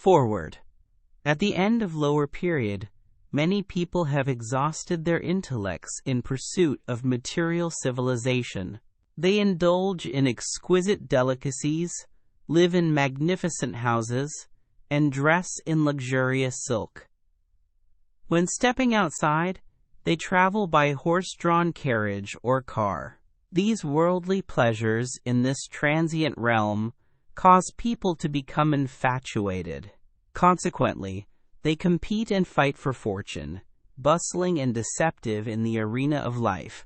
Forward. At the end of Lower Period, many people have exhausted their intellects in pursuit of material civilization. They indulge in exquisite delicacies, live in magnificent houses, and dress in luxurious silk. When stepping outside, they travel by horse-drawn carriage or car. These worldly pleasures in this transient realm cause people to become infatuated. Consequently, they compete and fight for fortune, bustling and deceptive in the arena of life.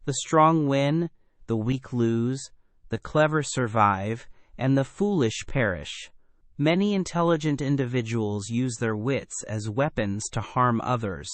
The strong win, the weak lose, the clever survive, and the foolish perish. Many intelligent individuals use their wits as weapons to harm others,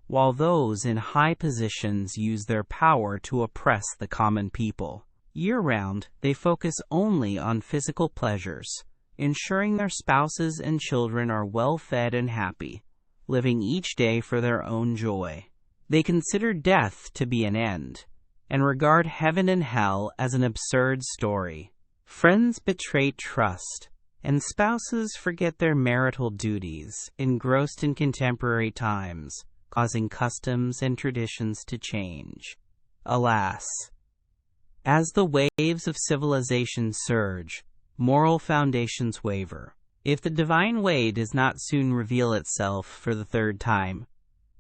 while those in high positions use their power to oppress the common people. Year-round, they focus only on physical pleasures, ensuring their spouses and children are well-fed and happy, living each day for their own joy. They consider death to be an end, and regard heaven and hell as an absurd story. Friends betray trust, and spouses forget their marital duties, engrossed in contemporary times, causing customs and traditions to change. Alas! As the waves of civilization surge, moral foundations waver. If the divine way does not soon reveal itself for the third time,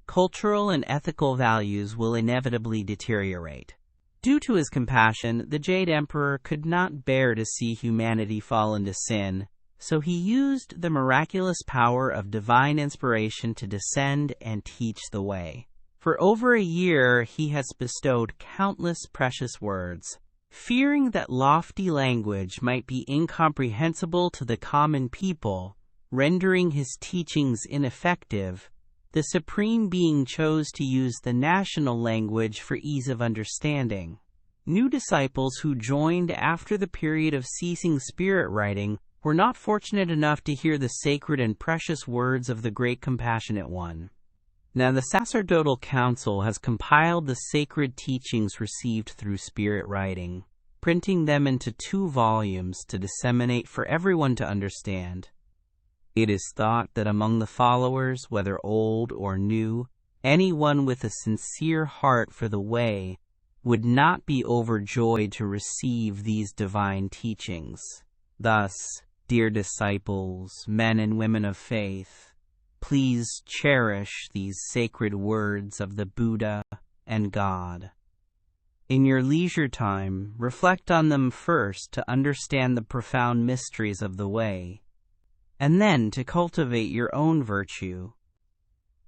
cultural and ethical values will inevitably deteriorate. Due to his compassion, the Jade Emperor could not bear to see humanity fall into sin, so he used the miraculous power of divine inspiration to descend and teach the way. For over a year he has bestowed countless precious words. Fearing that lofty language might be incomprehensible to the common people, rendering his teachings ineffective, the Supreme Being chose to use the national language for ease of understanding. New disciples who joined after the period of ceasing spirit writing were not fortunate enough to hear the sacred and precious words of the Great Compassionate One. Now the sacerdotal council has compiled the sacred teachings received through spirit writing, printing them into 2 volumes to disseminate for everyone to understand. It is thought that among the followers, whether old or new, anyone with a sincere heart for the way would not be overjoyed to receive these divine teachings. Thus, dear disciples, men and women of faith, please cherish these sacred words of the Buddha and God. In your leisure time, reflect on them first to understand the profound mysteries of the way, and then to cultivate your own virtue.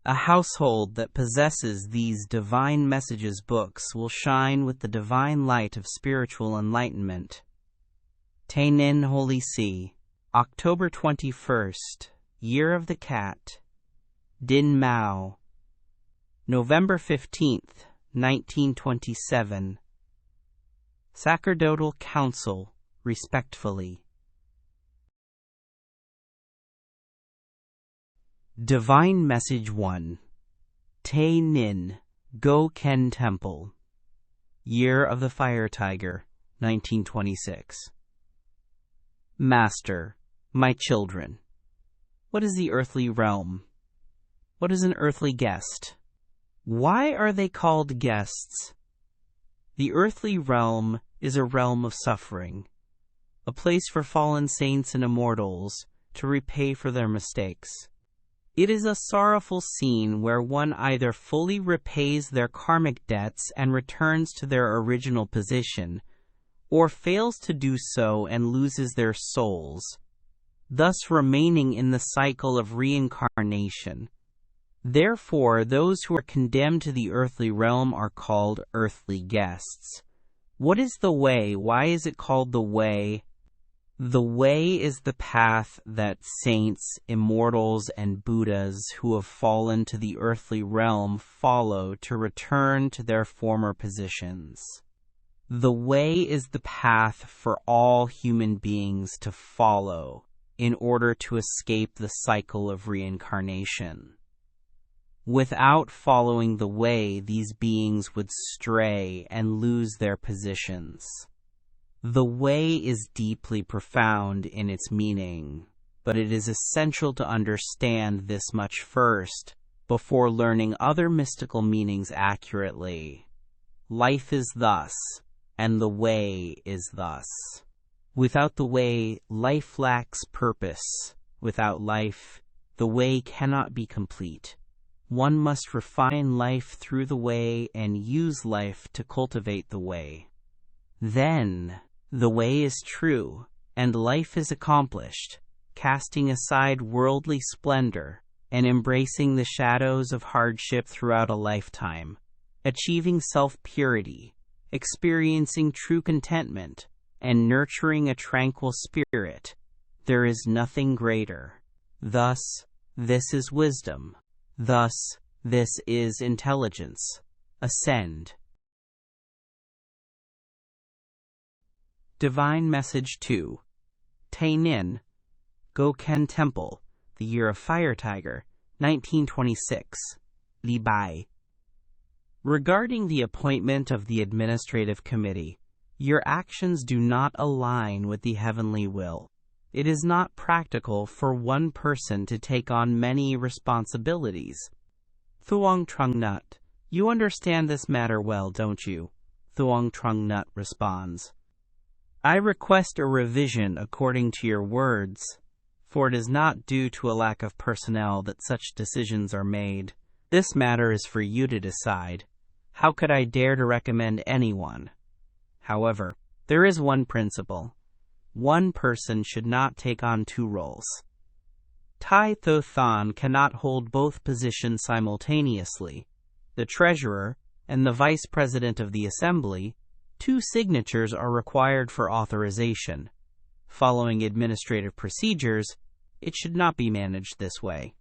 A household that possesses these divine messages books will shine with the divine light of spiritual enlightenment. THÁNH NGÓN Holy See, October 21st, Year of the Cat, Din Mao, November 15th, 1927. Sacerdotal Council, respectfully. Divine Message 1. THÁNH NGÓN HIệP Temple, Year of the Fire Tiger, 1926. Master, my children, what is the earthly realm? What is an earthly guest? Why are they called guests? The earthly realm is a realm of suffering, a place for fallen saints and immortals to repay for their mistakes. It is a sorrowful scene where one either fully repays their karmic debts and returns to their original position, or fails to do so and loses their souls, thus remaining in the cycle of reincarnation. Therefore, those who are condemned to the earthly realm are called earthly guests. What is the way? Why is it called the way? The way is the path that saints, immortals, and Buddhas who have fallen to the earthly realm follow to return to their former positions. The way is the path for all human beings to follow in order to escape the cycle of reincarnation. Without following the way, these beings would stray and lose their positions. The way is deeply profound in its meaning, but it is essential to understand this much first, before learning other mystical meanings accurately. Life is thus, and the way is thus. Without the way, life lacks purpose. Without life, the way cannot be complete. One must refine life through the way and use life to cultivate the way. Then, the way is true, and life is accomplished, casting aside worldly splendor and embracing the shadows of hardship throughout a lifetime, achieving self-purity, experiencing true contentment, and nurturing a tranquil spirit. There is nothing greater. Thus, this is wisdom. Thus, this is intelligence. Ascend. Divine Message 2. THÁNH NGÓN Temple, the Year of Fire Tiger, 1926. Li Bai. Regarding the appointment of the Administrative Committee, your actions do not align with the heavenly will. It is not practical for one person to take on many responsibilities. Thuong Trung Nut, you understand this matter well, don't you? Thuong Trung Nut responds. I request a revision according to your words, for it is not due to a lack of personnel that such decisions are made. This matter is for you to decide. How could I dare to recommend anyone? However, there is one principle. One person should not take on two roles. Tai Tho Than cannot hold both positions simultaneously. The treasurer and the vice president of the assembly, 2 signatures are required for authorization. Following administrative procedures, it should not be managed this way.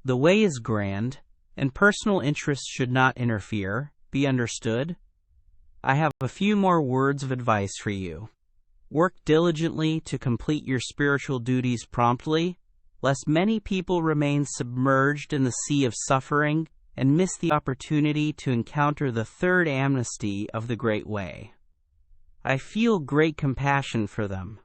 The way is grand, and personal interests should not interfere. Be understood? I have a few more words of advice for you. Work diligently to complete your spiritual duties promptly, lest many people remain submerged in the sea of suffering and miss the opportunity to encounter the third amnesty of the Great Way. I feel great compassion for them.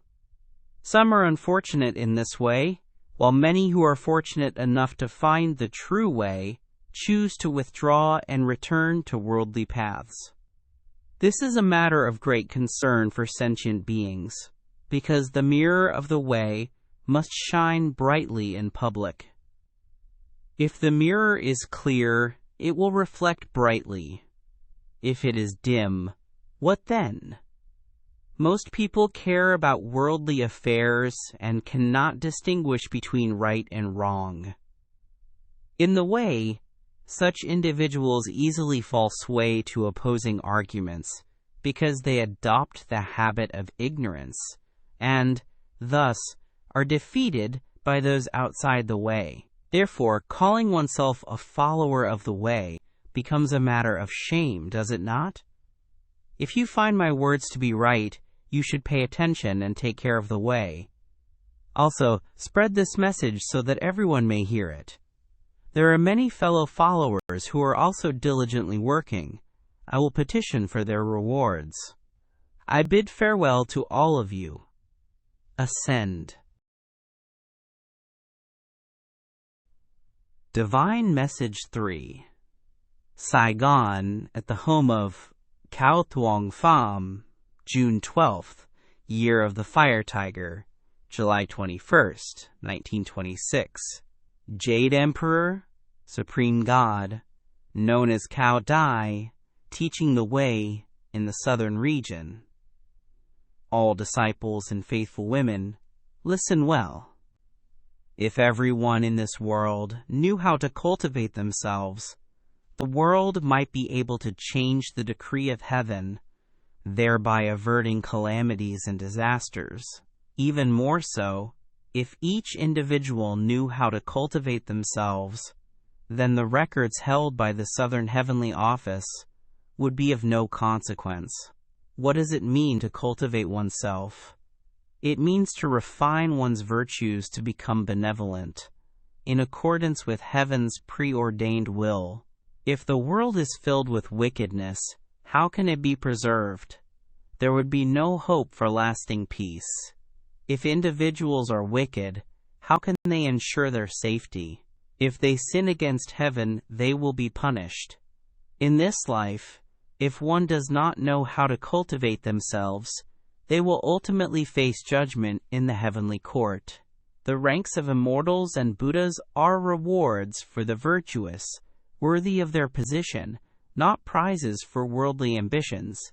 Some are unfortunate in this way, while many who are fortunate enough to find the true way choose to withdraw and return to worldly paths. This is a matter of great concern for sentient beings, because the mirror of the way must shine brightly in public. If the mirror is clear, it will reflect brightly. If it is dim, what then? Most people care about worldly affairs and cannot distinguish between right and wrong. In the way, such individuals easily fall sway to opposing arguments because they adopt the habit of ignorance and, thus, are defeated by those outside the way. Therefore, calling oneself a follower of the way becomes a matter of shame, does it not? If you find my words to be right, you should pay attention and take care of the way. Also, spread this message so that everyone may hear it. There are many fellow followers who are also diligently working. I will petition for their rewards. I bid farewell to all of you. Ascend. Divine Message 3. Saigon, at the home of Cao Thuong Pham, June 12th, Year of the Fire Tiger, July 21st, 1926. Jade Emperor, Supreme God, known as Caodai, teaching the way in the southern region. All disciples and faithful women, listen well. If everyone in this world knew how to cultivate themselves, the world might be able to change the decree of heaven, thereby averting calamities and disasters. Even more so, if each individual knew how to cultivate themselves, then the records held by the Southern Heavenly Office would be of no consequence. What does it mean to cultivate oneself? It means to refine one's virtues to become benevolent, in accordance with heaven's preordained will. If the world is filled with wickedness, how can it be preserved? There would be no hope for lasting peace. If individuals are wicked, how can they ensure their safety? If they sin against heaven, they will be punished. In this life, if one does not know how to cultivate themselves, they will ultimately face judgment in the heavenly court. The ranks of immortals and Buddhas are rewards for the virtuous, worthy of their position, not prizes for worldly ambitions.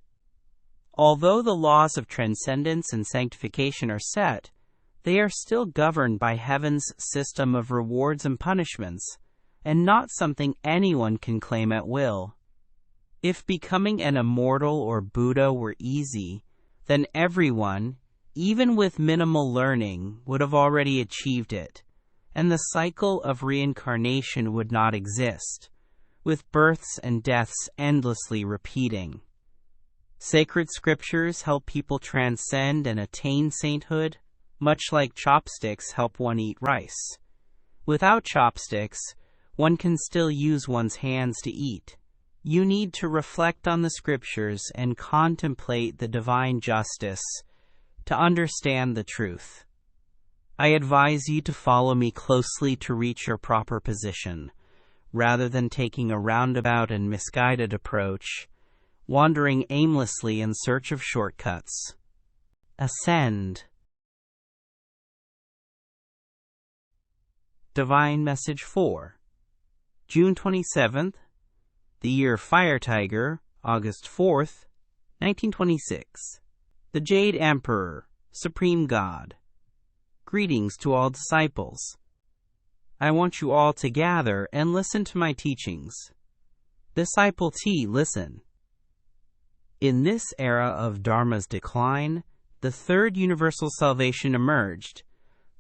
Although the laws of transcendence and sanctification are set, they are still governed by heaven's system of rewards and punishments, and not something anyone can claim at will. If becoming an immortal or Buddha were easy, then everyone, even with minimal learning, would have already achieved it, and the cycle of reincarnation would not exist, with births and deaths endlessly repeating. Sacred scriptures help people transcend and attain sainthood, much like chopsticks help one eat rice. Without chopsticks, one can still use one's hands to eat. You need to reflect on the scriptures and contemplate the divine justice to understand the truth. I advise you to follow me closely to reach your proper position, rather than taking a roundabout and misguided approach, wandering aimlessly in search of shortcuts. Ascend. Divine Message 4, June 27th, the year Fire Tiger, August 4th, 1926. The Jade Emperor, Supreme God. Greetings to all disciples. I want you all to gather and listen to my teachings. Disciple T, listen. In this era of Dharma's decline, the third universal salvation emerged,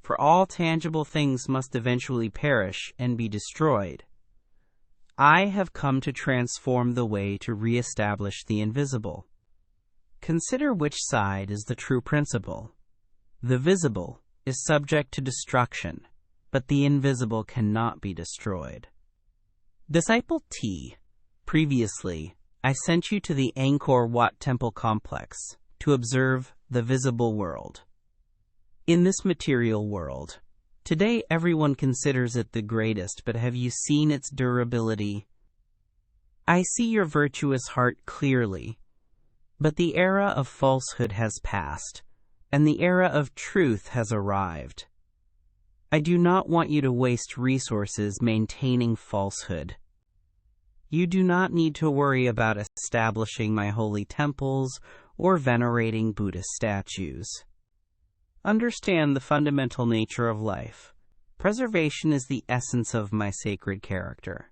for all tangible things must eventually perish and be destroyed. I have come to transform the way to re-establish the invisible. Consider which side is the true principle. The visible is subject to destruction, but the invisible cannot be destroyed. Disciple T, previously, I sent you to the Angkor Wat Temple complex to observe the visible world. In this material world, today everyone considers it the greatest, but have you seen its durability? I see your virtuous heart clearly, but the era of falsehood has passed, and the era of truth has arrived. I do not want you to waste resources maintaining falsehood. You do not need to worry about establishing my holy temples or venerating Buddhist statues. Understand the fundamental nature of life. Preservation is the essence of my sacred character.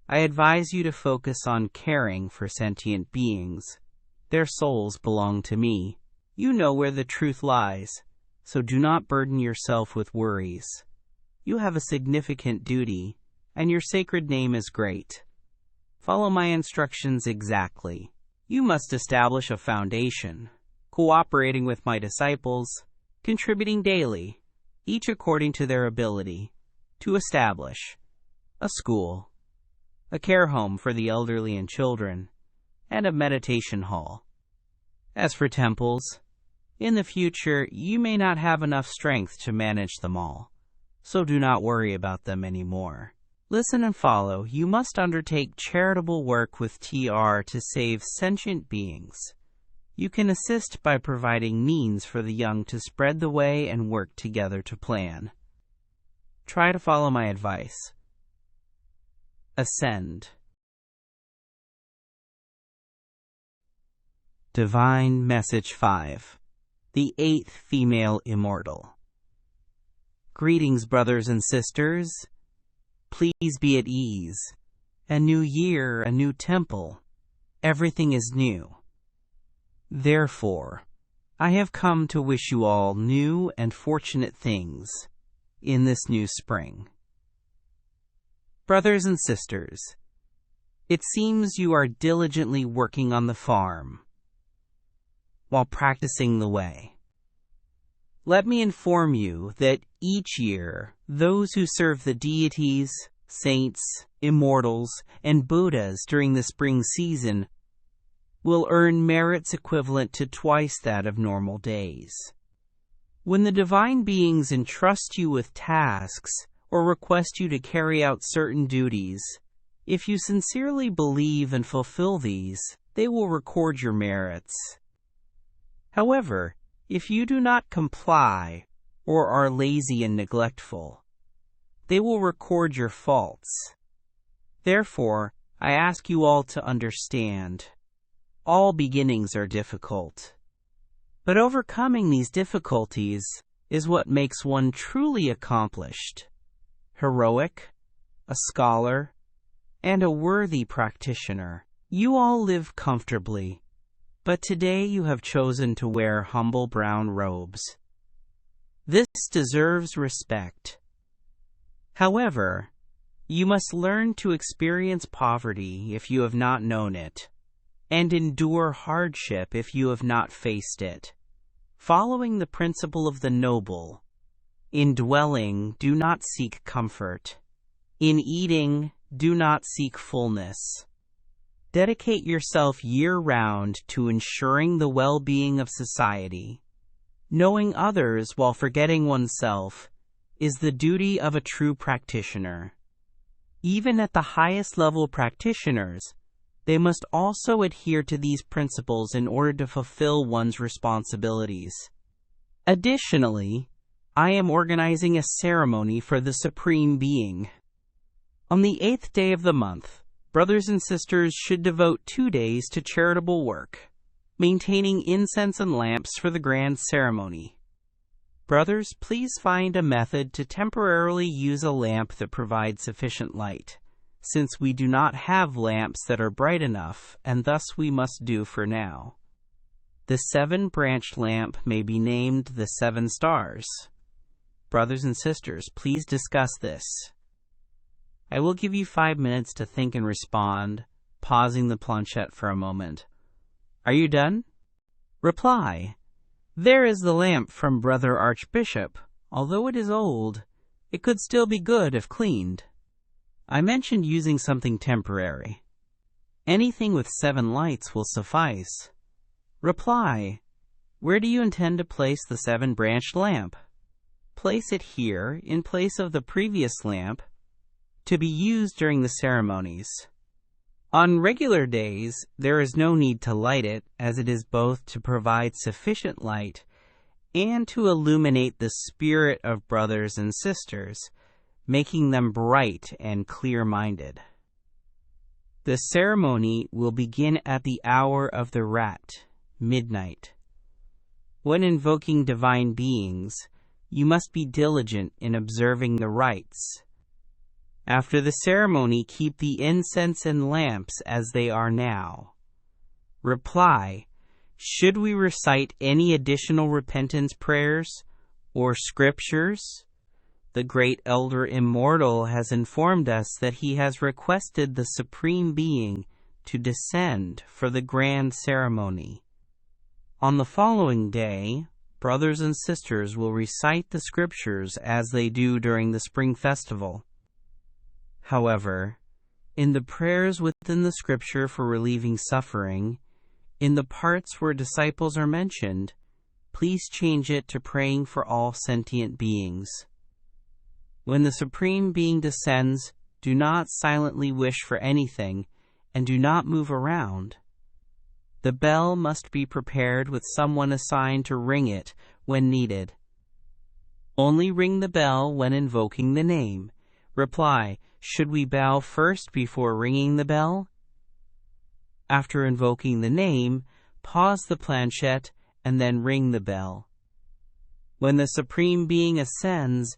I advise you to focus on caring for sentient beings. Their souls belong to me. You know where the truth lies, so do not burden yourself with worries. You have a significant duty, and your sacred name is great. Follow my instructions exactly. You must establish a foundation, cooperating with my disciples, contributing daily, each according to their ability, to establish a school, a care home for the elderly and children, and a meditation hall. As for temples, in the future you may not have enough strength to manage them all, so do not worry about them anymore. Listen and follow. You must undertake charitable work with TR to save sentient beings. You can assist by providing means for the young to spread the way and work together to plan. Try to follow my advice. Ascend. Divine Message 5, the 8th Female Immortal. Greetings, brothers and sisters. Please be at ease. A new year, a new temple. Everything is new. Therefore, I have come to wish you all new and fortunate things in this new spring. Brothers and sisters, it seems you are diligently working on the farm while practicing the way. Let me inform you that each year, those who serve the deities, saints, immortals, and Buddhas during the spring season will earn merits equivalent to twice that of normal days. When the divine beings entrust you with tasks or request you to carry out certain duties, if you sincerely believe and fulfill these, they will record your merits. However, if you do not comply or are lazy and neglectful, they will record your faults. Therefore, I ask you all to understand, all beginnings are difficult. But overcoming these difficulties is what makes one truly accomplished, heroic, a scholar, and a worthy practitioner. You all live comfortably, but today you have chosen to wear humble brown robes. This deserves respect. However, you must learn to experience poverty if you have not known it, and endure hardship if you have not faced it. Following the principle of the noble, in dwelling, do not seek comfort. In eating, do not seek fullness. Dedicate yourself year-round to ensuring the well-being of society. Knowing others while forgetting oneself is the duty of a true practitioner. Even at the highest level practitioners, they must also adhere to these principles in order to fulfill one's responsibilities. Additionally, I am organizing a ceremony for the Supreme Being. On the 8th day of the month, brothers and sisters should devote 2 days to charitable work, maintaining incense and lamps for the grand ceremony. Brothers, please find a method to temporarily use a lamp that provides sufficient light, since we do not have lamps that are bright enough, and thus we must do for now. The 7-branched lamp may be named the 7 stars. Brothers and sisters, please discuss this. I will give you 5 minutes to think and respond, pausing the planchette for a moment. Are you done? Reply. There is the lamp from Brother Archbishop. Although it is old, it could still be good if cleaned. I mentioned using something temporary. Anything with 7 lights will suffice. Reply. Where do you intend to place the 7-branched lamp? Place it here in place of the previous lamp to be used during the ceremonies. On regular days, there is no need to light it, as it is both to provide sufficient light and to illuminate the spirit of brothers and sisters, making them bright and clear-minded. The ceremony will begin at the hour of the rat, midnight. When invoking divine beings, you must be diligent in observing the rites. After the ceremony, keep the incense and lamps as they are now. Reply. Should we recite any additional repentance prayers or scriptures? The great elder immortal has informed us that he has requested the Supreme Being to descend for the grand ceremony. On the following day, brothers and sisters will recite the scriptures as they do during the spring festival. However, in the prayers within the scripture for relieving suffering, in the parts where disciples are mentioned, please change it to praying for all sentient beings. When the Supreme Being descends, do not silently wish for anything, and do not move around. The bell must be prepared with someone assigned to ring it when needed. Only ring the bell when invoking the name. Reply. Should we bow first before ringing the bell? After invoking the name, pause the planchette and then ring the bell. When the Supreme Being ascends,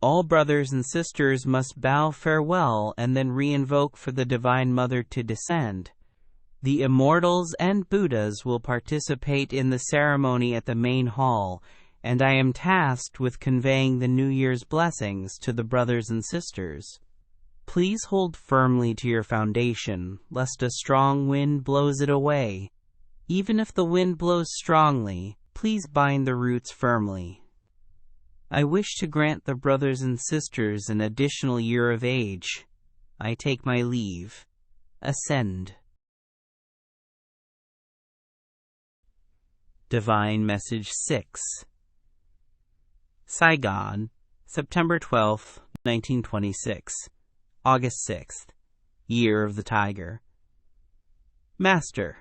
all brothers and sisters must bow farewell and then re-invoke for the Divine Mother to descend. The immortals and Buddhas will participate in the ceremony at the main hall, and I am tasked with conveying the New Year's blessings to the brothers and sisters. Please hold firmly to your foundation, lest a strong wind blows it away. Even if the wind blows strongly, please bind the roots firmly. I wish to grant the brothers and sisters an additional year of age. I take my leave. Ascend. Divine Message 6. Saigon, September 12, 1926, August 6th, Year of the Tiger. Master,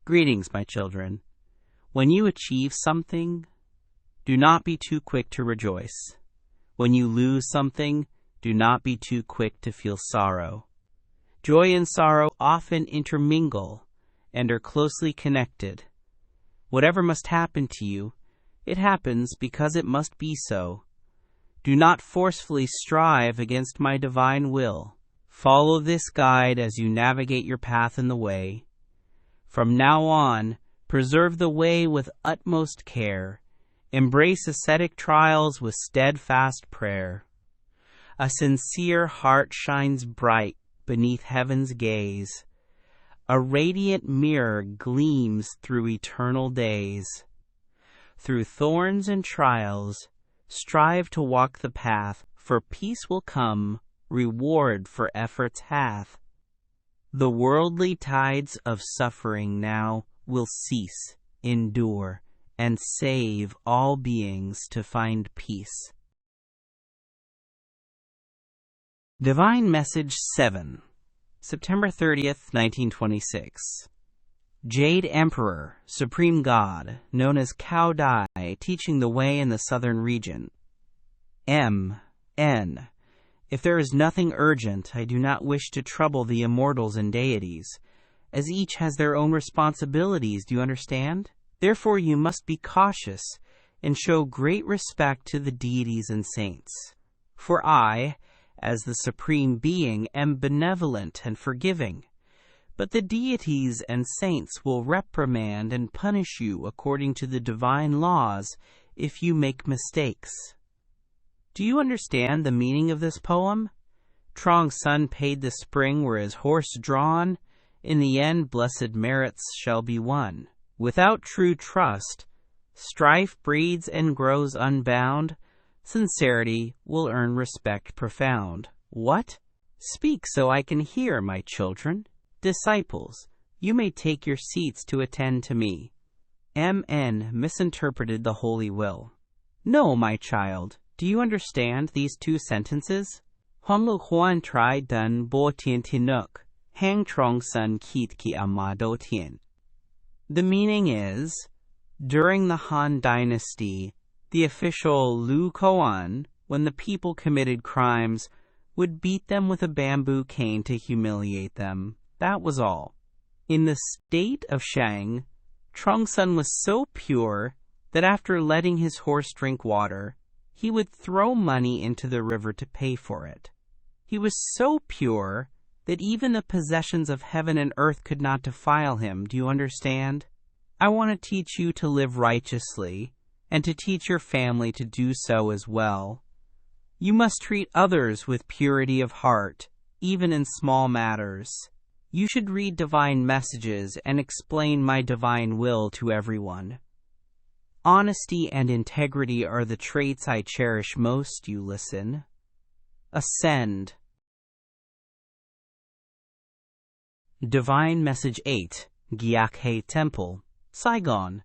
greetings, my children. When you achieve something, do not be too quick to rejoice. When you lose something, do not be too quick to feel sorrow. Joy and sorrow often intermingle and are closely connected. Whatever must happen to you, it happens because it must be so. Do not forcefully strive against my divine will. Follow this guide as you navigate your path in the way. From now on, preserve the way with utmost care. Embrace ascetic trials with steadfast prayer. A sincere heart shines bright beneath heaven's gaze. A radiant mirror gleams through eternal days. Through thorns and trials, strive to walk the path, for peace will come, reward for efforts hath. The worldly tides of suffering now will cease, endure, and save all beings to find peace. Divine Message 7, September 30th, 1926. Jade Emperor, Supreme God, known as Caodai, teaching the way in the southern region. M.N. If there is nothing urgent, I do not wish to trouble the immortals and deities, as each has their own responsibilities, do you understand? Therefore you must be cautious and show great respect to the deities and saints. For I, as the Supreme Being, am benevolent and forgiving, but the deities and saints will reprimand and punish you according to the divine laws if you make mistakes. Do you understand the meaning of this poem? Trong's son paid the spring where his horse drawn. In the end, blessed merits shall be won. Without true trust, strife breeds and grows unbound. Sincerity will earn respect profound. What? Speak so I can hear, my children. Disciples, you may take your seats to attend to me. M.N. misinterpreted the Holy Will. No, my child. Do you understand these two sentences? Hon lu huan trai dun bo tien tinuk, hang trong sun kit ki amado tien. The meaning is, during the Han Dynasty, the official Lu Koan, when the people committed crimes, would beat them with a bamboo cane to humiliate them. That was all. In the state of Shang, Trongsun was so pure that after letting his horse drink water, he would throw money into the river to pay for it. He was so pure that even the possessions of heaven and earth could not defile him. Do you understand? I want to teach you to live righteously, and to teach your family to do so as well. You must treat others with purity of heart, even in small matters. You should read divine messages and explain my divine will to everyone. Honesty and integrity are the traits I cherish most. You listen. Ascend. Divine Message 8, Gyakhe Temple, Saigon,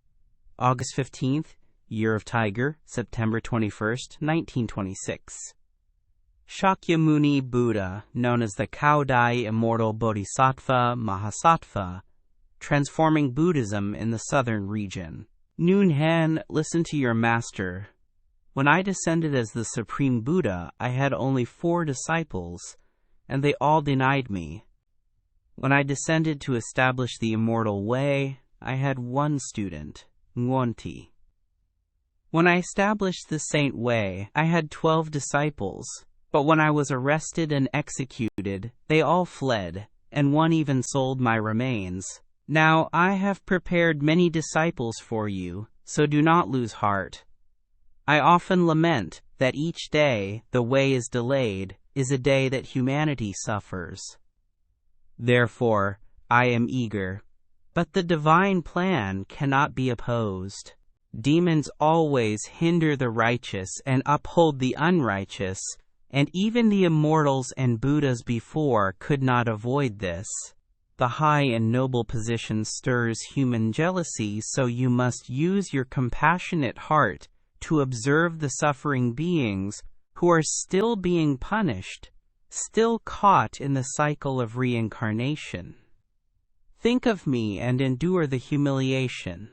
August 15th, Year of Tiger, September 21st, 1926. Shakyamuni Buddha, known as the Caodai Immortal Bodhisattva Mahasattva, transforming Buddhism in the southern region. Nunhan, listen to your master. When I descended as the Supreme Buddha, I had only 4 disciples, and they all denied me. When I descended to establish the immortal way, I had 1 student, NGÓN. When I established the Saint Way, I had 12 disciples, but when I was arrested and executed, they all fled, and 1 even sold my remains. Now I have prepared many disciples for you, so do not lose heart. I often lament that each day the way is delayed is a day that humanity suffers. Therefore, I am eager, but the divine plan cannot be opposed. Demons always hinder the righteous and uphold the unrighteous, and even the immortals and Buddhas before could not avoid this. The high and noble position stirs human jealousy, so you must use your compassionate heart to observe the suffering beings who are still being punished, still caught in the cycle of reincarnation. Think of me and endure the humiliation.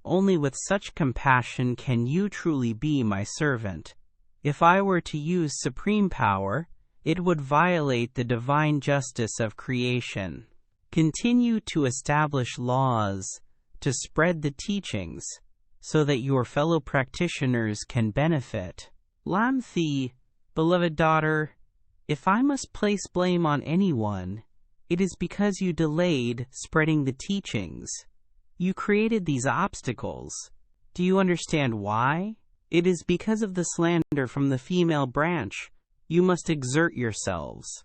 Only with such compassion can you truly be my servant. If I were to use supreme power, it would violate the divine justice of creation. Continue to establish laws, to spread the teachings, so that your fellow practitioners can benefit. Lamthi, beloved daughter, if I must place blame on anyone, it is because you delayed spreading the teachings. You created these obstacles. Do you understand why? It is because of the slander from the female branch. You must exert yourselves.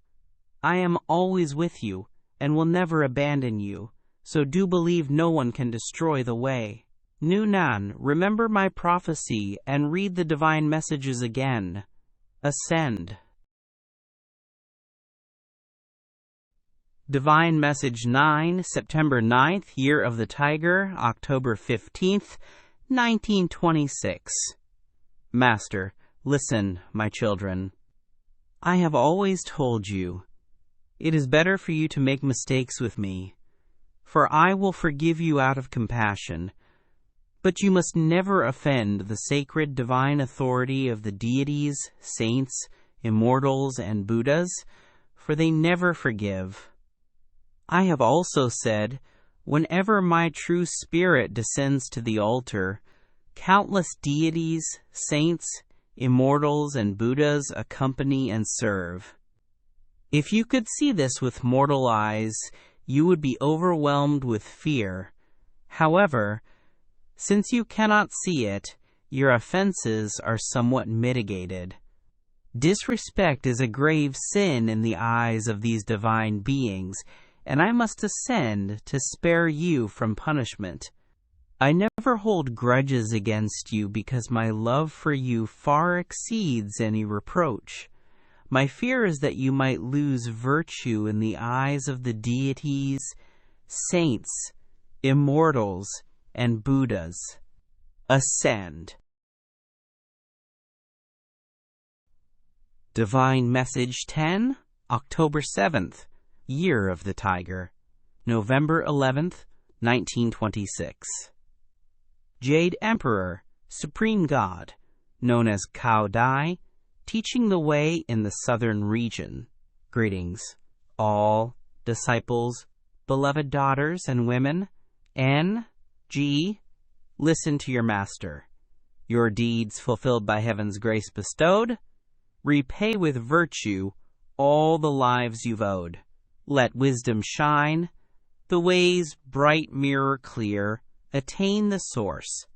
I am always with you and will never abandon you, so do believe no one can destroy the way. Nunan, remember my prophecy and read the divine messages again. Ascend. Divine Message 9, September 9th, Year of the Tiger, October 15th, 1926. Master, listen, my children. I have always told you, it is better for you to make mistakes with me, for I will forgive you out of compassion. But you must never offend the sacred divine authority of the deities, saints, immortals, and Buddhas, for they never forgive. I have also said, whenever my true spirit descends to the altar, countless deities, saints, immortals, and Buddhas accompany and serve. If you could see this with mortal eyes, you would be overwhelmed with fear. However, since you cannot see it, your offenses are somewhat mitigated. Disrespect is a grave sin in the eyes of these divine beings, and I must ascend to spare you from punishment. I never hold grudges against you because my love for you far exceeds any reproach. My fear is that you might lose virtue in the eyes of the deities, saints, immortals, and Buddhas. Ascend. Divine Message 10, October 7th, Year of the Tiger, November 11th, 1926. Jade Emperor, Supreme God, known as Caodai, teaching the way in the southern region. Greetings, all disciples, beloved daughters and women. N.G. Listen to your master. Your deeds fulfilled by heaven's grace bestowed, repay with virtue all the lives you've owed. Let wisdom shine, the way's bright mirror clear, attain the source.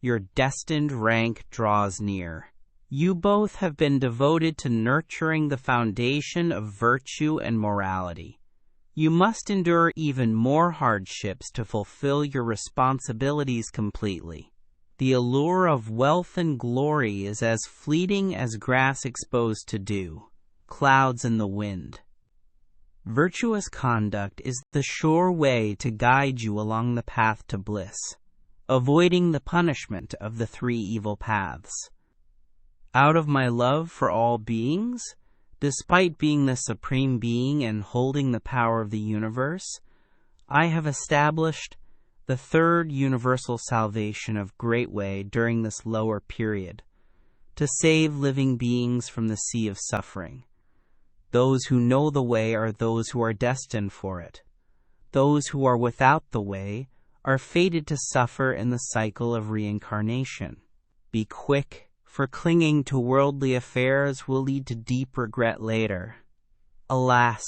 Your destined rank draws near. You both have been devoted to nurturing the foundation of virtue and morality. You must endure even more hardships to fulfill your responsibilities completely. The allure of wealth and glory is as fleeting as grass exposed to dew, clouds in the wind. Virtuous conduct is the sure way to guide you along the path to bliss, avoiding the punishment of the three evil paths. Out of my love for all beings, despite being the supreme being and holding the power of the universe, I have established the third universal salvation of Great Way during this lower period, to save living beings from the sea of suffering. Those who know the way are those who are destined for it. Those who are without the way are fated to suffer in the cycle of reincarnation. Be quick, for clinging to worldly affairs will lead to deep regret later. Alas,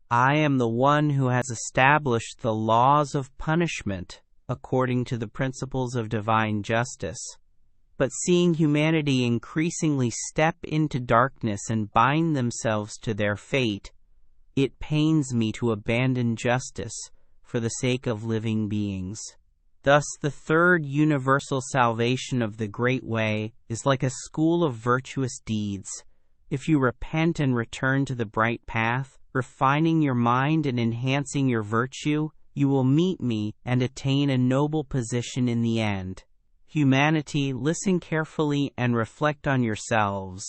I am the one who has established the laws of punishment according to the principles of divine justice. But seeing humanity increasingly step into darkness and bind themselves to their fate, it pains me to abandon justice for the sake of living beings. Thus, the third universal salvation of the Great Way is like a school of virtuous deeds. If you repent and return to the bright path, refining your mind and enhancing your virtue, you will meet me and attain a noble position in the end. Humanity, listen carefully and reflect on yourselves.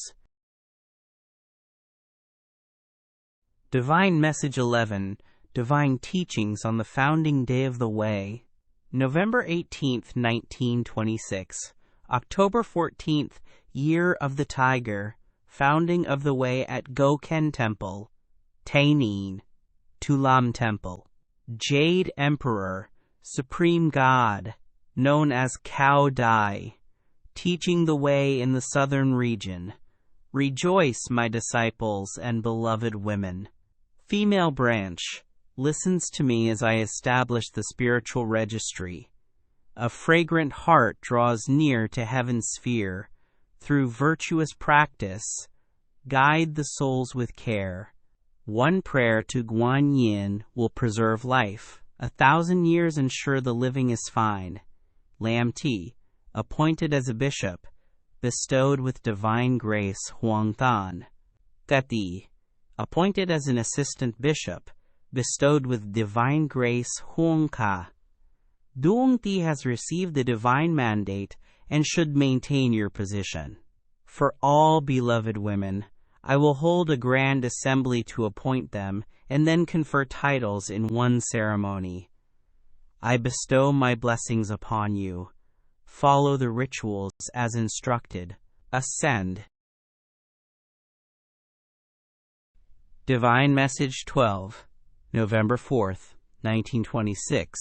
Divine Message 11, Divine Teachings on the Founding Day of the Way. November 18th, 1926. October 14th, Year of the Tiger. Founding of the Way at Goken Temple. Tainin. Tulam Temple. Jade Emperor. Supreme God. Known as Caodai. Teaching the Way in the Southern Region. Rejoice, my disciples and beloved women. Female branch. Listens to me as I establish the spiritual registry. A fragrant heart draws near to heaven's sphere. Through virtuous practice, guide the souls with care. One prayer to NGôN HIệP will preserve life. 1,000 years ensure the living is fine. Lam T, appointed as a bishop, bestowed with divine grace Huang Than. Kati, appointed as an assistant bishop, bestowed with divine grace Huang Ka. Duong Ti has received the divine mandate and should maintain your position. For all beloved women, I will hold a grand assembly to appoint them and then confer titles in one ceremony. I bestow my blessings upon you. Follow the rituals as instructed. Ascend. Divine Message 12, November 4th, 1926.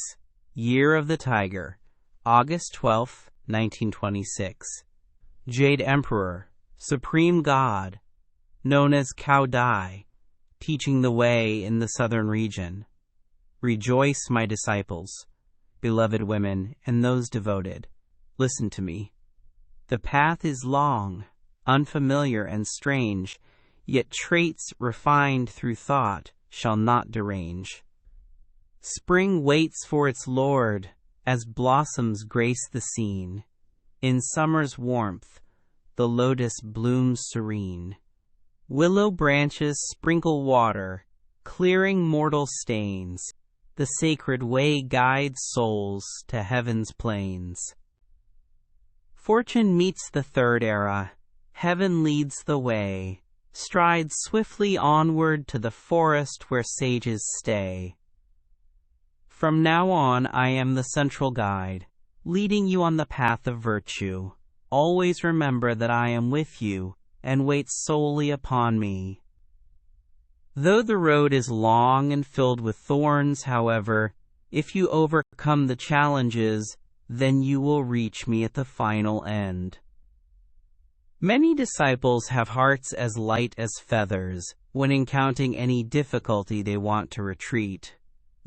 Year of the Tiger. August 12th, 1926. Jade Emperor. Supreme God. Known as Caodai. Teaching the Way in the Southern Region. Rejoice, my disciples, beloved women, and those devoted. Listen to me. The path is long, unfamiliar, and strange, yet traits refined through thought shall not derange. Spring waits for its Lord, as blossoms grace the scene. In summer's warmth, the lotus blooms serene. Willow branches sprinkle water, clearing mortal stains. The sacred way guides souls to heaven's plains. Fortune meets the third era. Heaven leads the way. Stride swiftly onward to the forest where sages stay. From now on, I am the central guide, leading you on the path of virtue. Always remember that I am with you and wait solely upon me. Though the road is long and filled with thorns, however, if you overcome the challenges, then you will reach me at the final end. Many disciples have hearts as light as feathers. When encountering any difficulty, they want to retreat.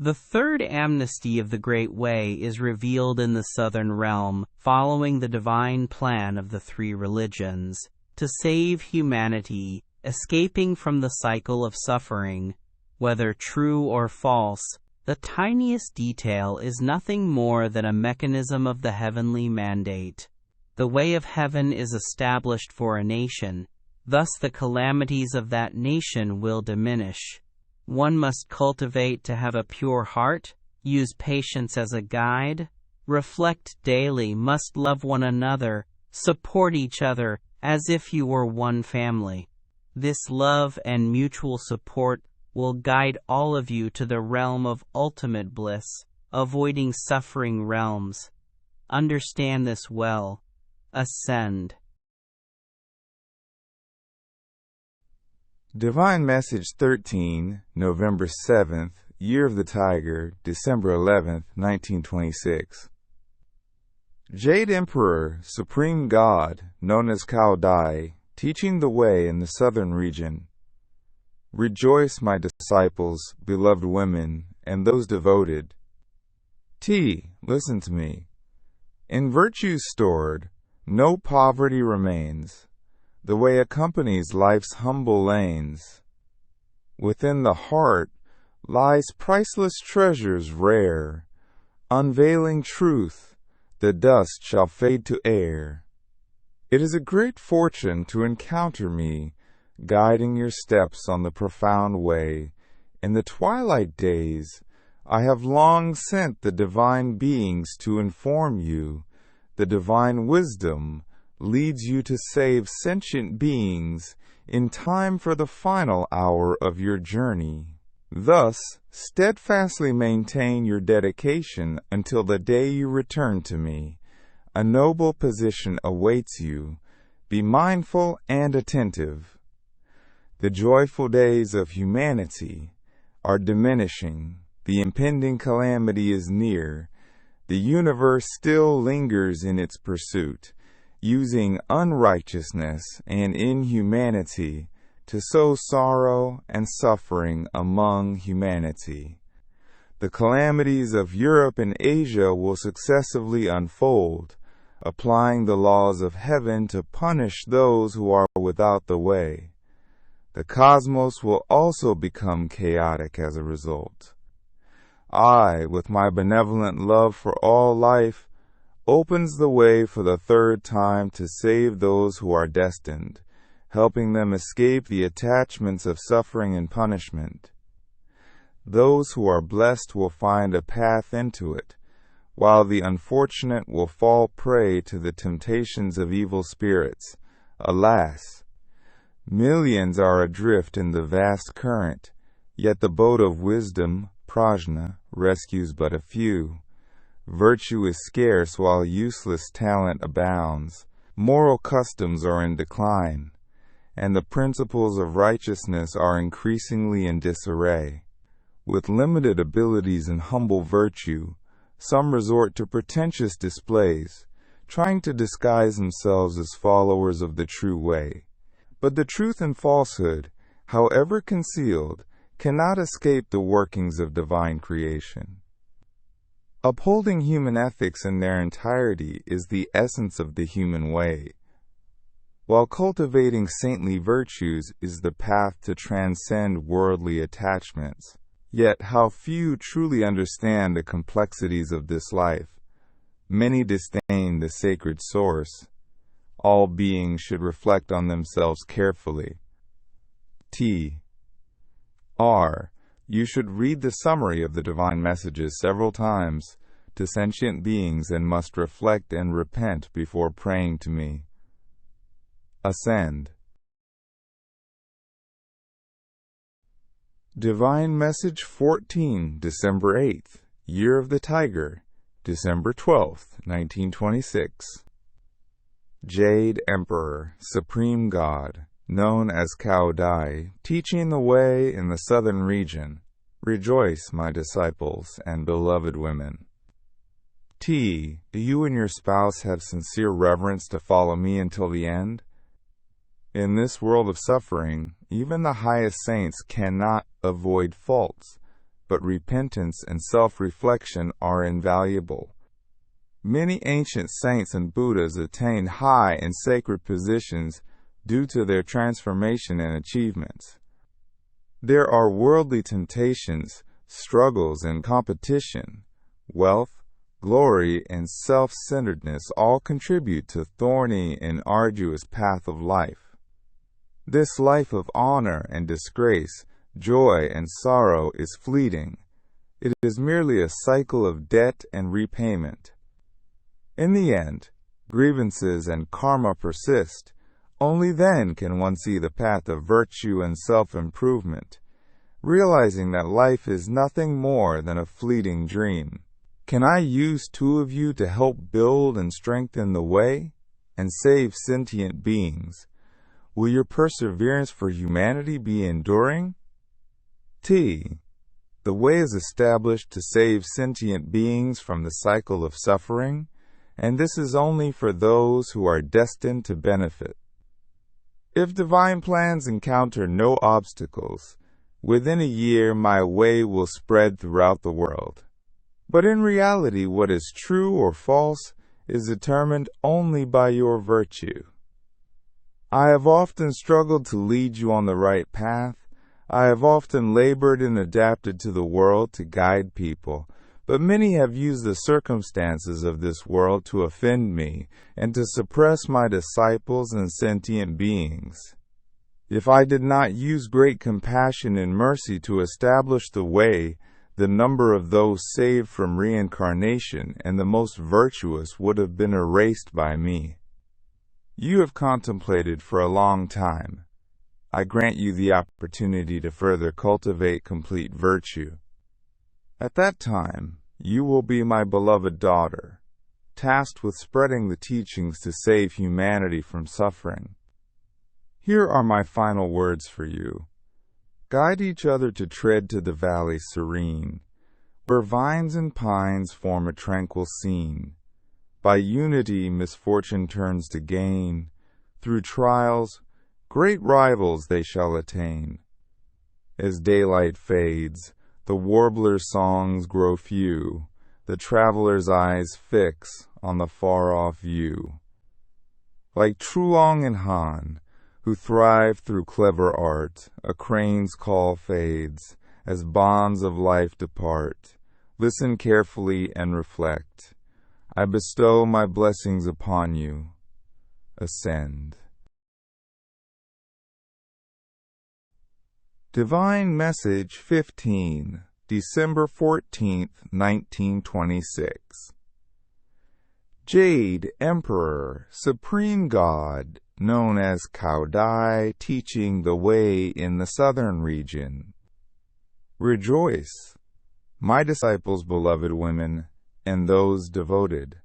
The third amnesty of the Great Way is revealed in the Southern Realm, following the divine plan of the three religions, to save humanity, escaping from the cycle of suffering. Whether true or false, the tiniest detail is nothing more than a mechanism of the heavenly mandate. The way of heaven is established for a nation, thus the calamities of that nation will diminish. One must cultivate to have a pure heart, use patience as a guide, reflect daily, must love one another, support each other as if you were one family. This love and mutual support will guide all of you to the realm of ultimate bliss, avoiding suffering realms. Understand this well. Ascend. Divine Message 13, November 7th, Year of the Tiger, December 11th, 1926. Jade Emperor, Supreme God, known as Caodai, teaching the way in the Southern Region. Rejoice, my disciples, beloved women, and those devoted. T, listen to me. In virtues stored, no poverty remains. The way accompanies life's humble lanes. Within the heart lies priceless treasures rare. Unveiling truth, the dust shall fade to air. It is a great fortune to encounter me, guiding your steps on the profound way. In the twilight days, I have long sent the divine beings to inform you. the divine wisdom leads you to save sentient beings in time for the final hour of your journey. Thus, steadfastly maintain your dedication until the day you return to me. A noble position awaits you. Be mindful and attentive. The joyful days of humanity are diminishing. The impending calamity is near. The universe still lingers in its pursuit, using unrighteousness and inhumanity to sow sorrow and suffering among humanity. The calamities of Europe and Asia will successively unfold, applying the laws of heaven to punish those who are without the way. The cosmos will also become chaotic as a result. I, with my benevolent love for all life, opens the way for the third time to save those who are destined, helping them escape the attachments of suffering and punishment. Those who are blessed will find a path into it, while the unfortunate will fall prey to the temptations of evil spirits. Alas! Millions are adrift in the vast current, yet the boat of wisdom, prajna, rescues but a few. Virtue is scarce while useless talent abounds. Moral customs are in decline, and the principles of righteousness are increasingly in disarray. With limited abilities and humble virtue, some resort to pretentious displays, trying to disguise themselves as followers of the true way. But the truth and falsehood, however concealed, cannot escape the workings of divine creation. Upholding human ethics in their entirety is the essence of the human way, while cultivating saintly virtues is the path to transcend worldly attachments. Yet how few truly understand the complexities of this life. Many disdain the sacred source. All beings should reflect on themselves carefully. You should read the summary of the divine messages several times to sentient beings and must reflect and repent before praying to me. Ascend. Divine Message 14, December 8th, Year of the Tiger, December 12th, 1926. Jade Emperor, Supreme God, known as Caodai, teaching the way in the southern region. Rejoice, my disciples and beloved women. Do you and your spouse have sincere reverence to follow me until the end? In this world of suffering, even the highest saints cannot avoid faults, but repentance and self-reflection are invaluable. Many ancient saints and Buddhas attained high and sacred positions due to their transformation and achievements. There are worldly temptations, struggles and competition, wealth, glory, and self-centeredness all contribute to thorny and arduous path of life. This life of honor and disgrace, joy and sorrow is fleeting. It is merely a cycle of debt and repayment. In the end, grievances and karma persist. Only then can one see the path of virtue and self-improvement, realizing that life is nothing more than a fleeting dream. Can I use two of you to help build and strengthen the way and save sentient beings? Will your perseverance for humanity be enduring? The way is established to save sentient beings from the cycle of suffering, and this is only for those who are destined to benefit. If divine plans encounter no obstacles, within a year my way will spread throughout the world. But in reality, what is true or false is determined only by your virtue. I have often struggled to lead you on the right path. I have often labored and adapted to the world to guide people, but many have used the circumstances of this world to offend me and to suppress my disciples and sentient beings. If I did not use great compassion and mercy to establish the way, the number of those saved from reincarnation and the most virtuous would have been erased by me. You have contemplated for a long time. I grant you the opportunity to further cultivate complete virtue. At that time, you will be my beloved daughter, tasked with spreading the teachings to save humanity from suffering. Here are my final words for you. Guide each other to tread to the valley serene, where vines and pines form a tranquil scene. By unity misfortune turns to gain. Through trials, great rivals they shall attain. As daylight fades, the warbler's songs grow few, the traveler's eyes fix on the far-off view. Like Truong and Han, who thrive through clever art, a crane's call fades, as bonds of life depart. Listen carefully and reflect. I bestow my blessings upon you. Ascend. Divine Message 15, December 14th, 1926. Jade Emperor, Supreme God, known as Caodai, teaching the way in the southern region. Rejoice, my disciples, beloved women, and those devoted.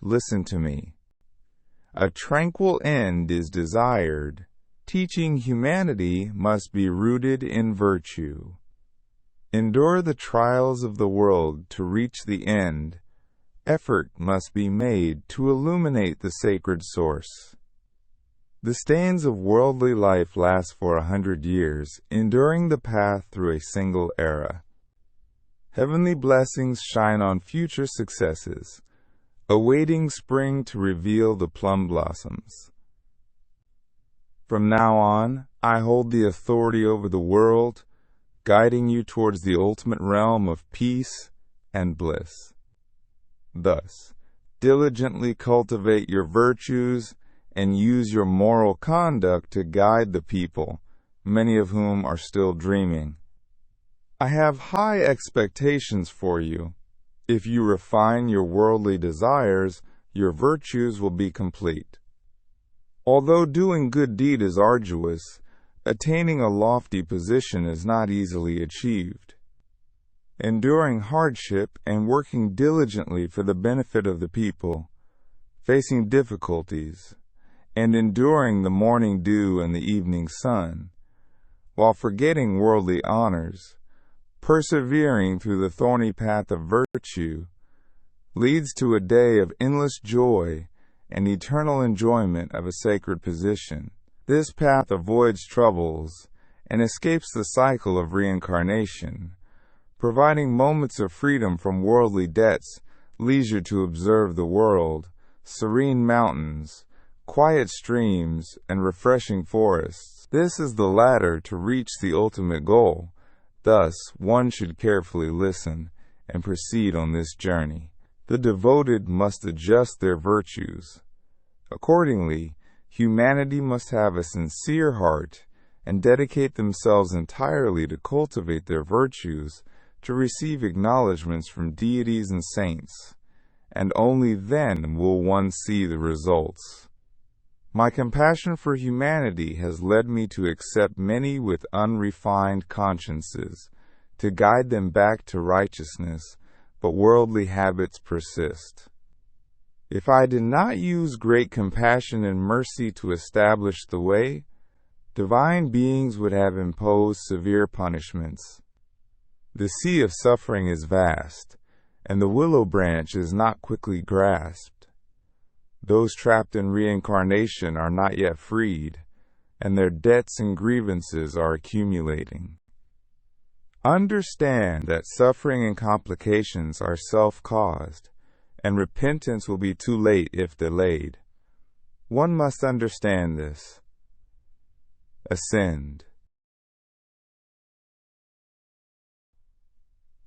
Listen to me. A tranquil end is desired. Teaching humanity must be rooted in virtue. Endure the trials of the world to reach the end. Effort must be made to illuminate the sacred source. The stains of worldly life last for 100 years, enduring the path through a single era. Heavenly blessings shine on future successes, awaiting spring to reveal the plum blossoms. From now on, I hold the authority over the world, guiding you towards the ultimate realm of peace and bliss. Thus, diligently cultivate your virtues and use your moral conduct to guide the people, many of whom are still dreaming. I have high expectations for you. If you refine your worldly desires, your virtues will be complete. Although doing good deed is arduous, attaining a lofty position is not easily achieved. Enduring hardship and working diligently for the benefit of the people, facing difficulties, and enduring the morning dew and the evening sun, while forgetting worldly honors, persevering through the thorny path of virtue, leads to a day of endless joy and eternal enjoyment of a sacred position. This path avoids troubles and escapes the cycle of reincarnation, providing moments of freedom from worldly debts, leisure to observe the world, serene mountains, quiet streams, and refreshing forests. This is the ladder to reach the ultimate goal. Thus, one should carefully listen and proceed on this journey. The devoted must adjust their virtues. Accordingly, humanity must have a sincere heart and dedicate themselves entirely to cultivate their virtues, to receive acknowledgments from deities and saints, and only then will one see the results. My compassion for humanity has led me to accept many with unrefined consciences, to guide them back to righteousness, but worldly habits persist. If I did not use great compassion and mercy to establish the way, divine beings would have imposed severe punishments. The sea of suffering is vast, and the willow branch is not quickly grasped. Those trapped in reincarnation are not yet freed, and their debts and grievances are accumulating. Understand that suffering and complications are self-caused, and repentance will be too late if delayed. One must understand this. Ascend.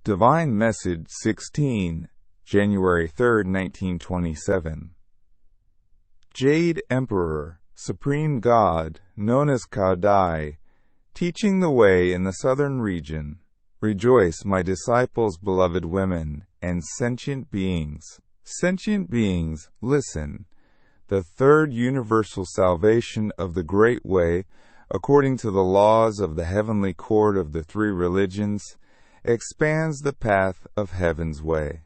Divine Message 16, January 3, 1927. Jade Emperor, Supreme God, known as Caodai, teaching the way in the southern region. Rejoice, my disciples, beloved women, and sentient beings. Sentient beings, listen. The third universal salvation of the Great Way, according to the laws of the heavenly court of the three religions, expands the path of heaven's way.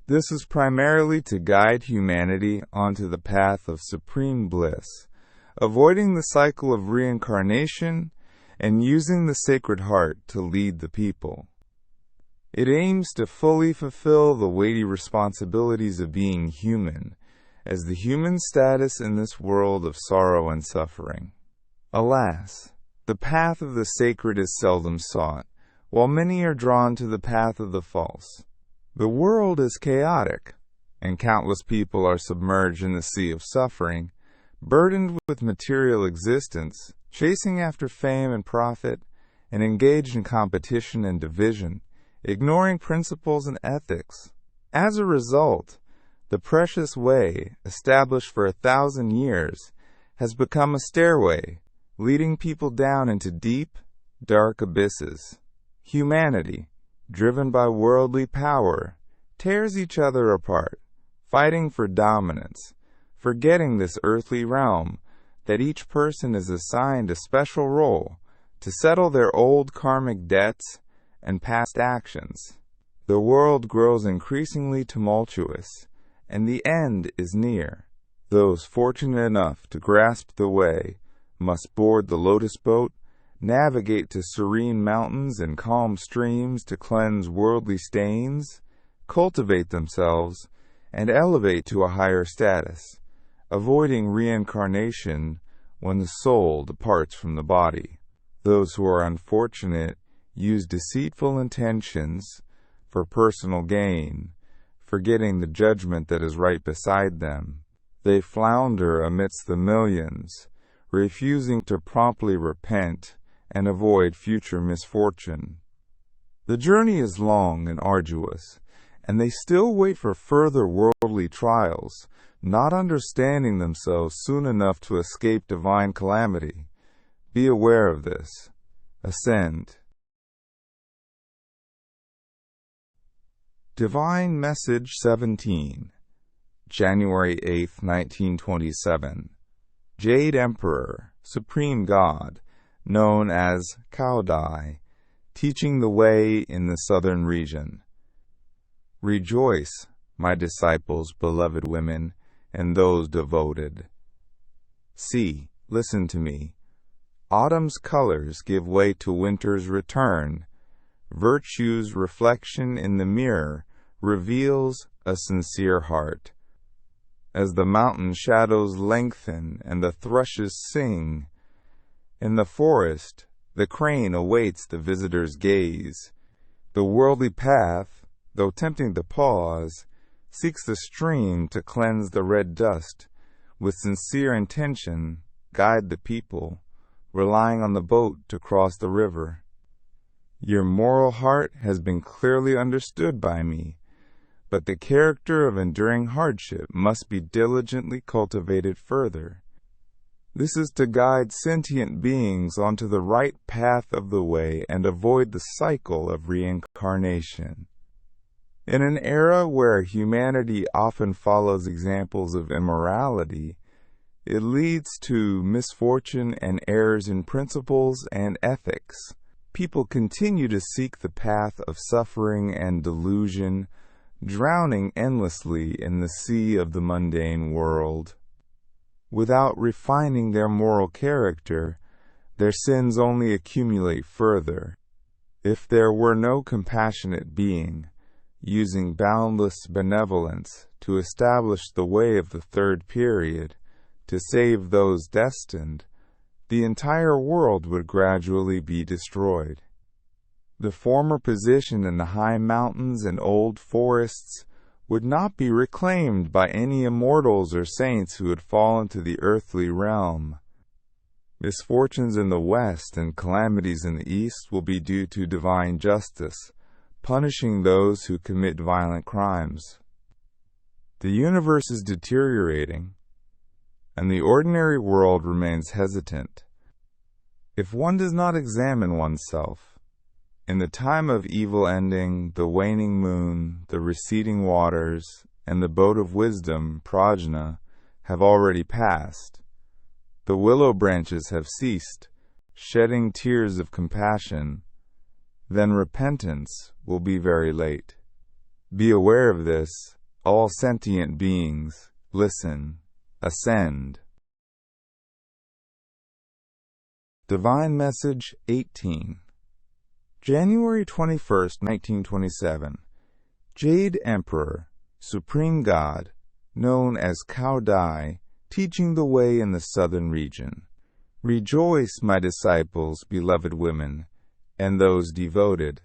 This is primarily to guide humanity onto the path of supreme bliss, avoiding the cycle of reincarnation and using the Sacred Heart to lead the people. It aims to fully fulfill the weighty responsibilities of being human, as the human status in this world of sorrow and suffering. Alas, the path of the sacred is seldom sought, while many are drawn to the path of the false. The world is chaotic, and countless people are submerged in the sea of suffering, burdened with material existence, chasing after fame and profit, and engaged in competition and division, ignoring principles and ethics. As a result, the precious way, established for 1,000 years, has become a stairway, leading people down into deep, dark abysses. Humanity, driven by worldly power, tears each other apart, fighting for dominance, forgetting this earthly realm, that each person is assigned a special role to settle their old karmic debts and past actions. The world grows increasingly tumultuous, and the end is near. Those fortunate enough to grasp the way must board the lotus boat, navigate to serene mountains and calm streams to cleanse worldly stains, cultivate themselves, and elevate to a higher status, avoiding reincarnation when the soul departs from the body. Those who are unfortunate use deceitful intentions for personal gain, forgetting the judgment that is right beside them. They flounder amidst the millions, refusing to promptly repent and avoid future misfortune. The journey is long and arduous, and they still wait for further worldly trials, not understanding themselves soon enough to escape divine calamity. Be aware of this. Ascend. Divine Message 17, January 8, 1927. Jade Emperor, Supreme God, known as Caodai, teaching the way in the southern region. Rejoice, my disciples, beloved women, and those devoted. See, listen to me. Autumn's colors give way to winter's return. Virtue's reflection in the mirror reveals a sincere heart. As the mountain shadows lengthen and the thrushes sing, in the forest the crane awaits the visitor's gaze. The worldly path, though tempting to pause, seeks the stream to cleanse the red dust. With sincere intention, guide the people, relying on the boat to cross the river. Your moral heart has been clearly understood by me, but the character of enduring hardship must be diligently cultivated further. This is to guide sentient beings onto the right path of the way and avoid the cycle of reincarnation. In an era where humanity often follows examples of immorality, it leads to misfortune and errors in principles and ethics. People continue to seek the path of suffering and delusion, drowning endlessly in the sea of the mundane world. Without refining their moral character, their sins only accumulate further. If there were no compassionate being, using boundless benevolence to establish the way of the third period, to save those destined, the entire world would gradually be destroyed. The former position in the high mountains and old forests would not be reclaimed by any immortals or saints who had fallen to the earthly realm. Misfortunes in the west and calamities in the east will be due to divine justice, punishing those who commit violent crimes. The universe is deteriorating, and the ordinary world remains hesitant. If one does not examine oneself, In the time of evil ending, the waning moon, the receding waters, and the boat of wisdom, prajna, have already passed. The willow branches have ceased, shedding tears of compassion. Then repentance will be very late. Be aware of this, all sentient beings. Listen, ascend. Divine Message 18. January 21st, 1927. Jade Emperor, Supreme God, known as Caodai, teaching the way in the southern region. Rejoice, my disciples, beloved women, and those devoted.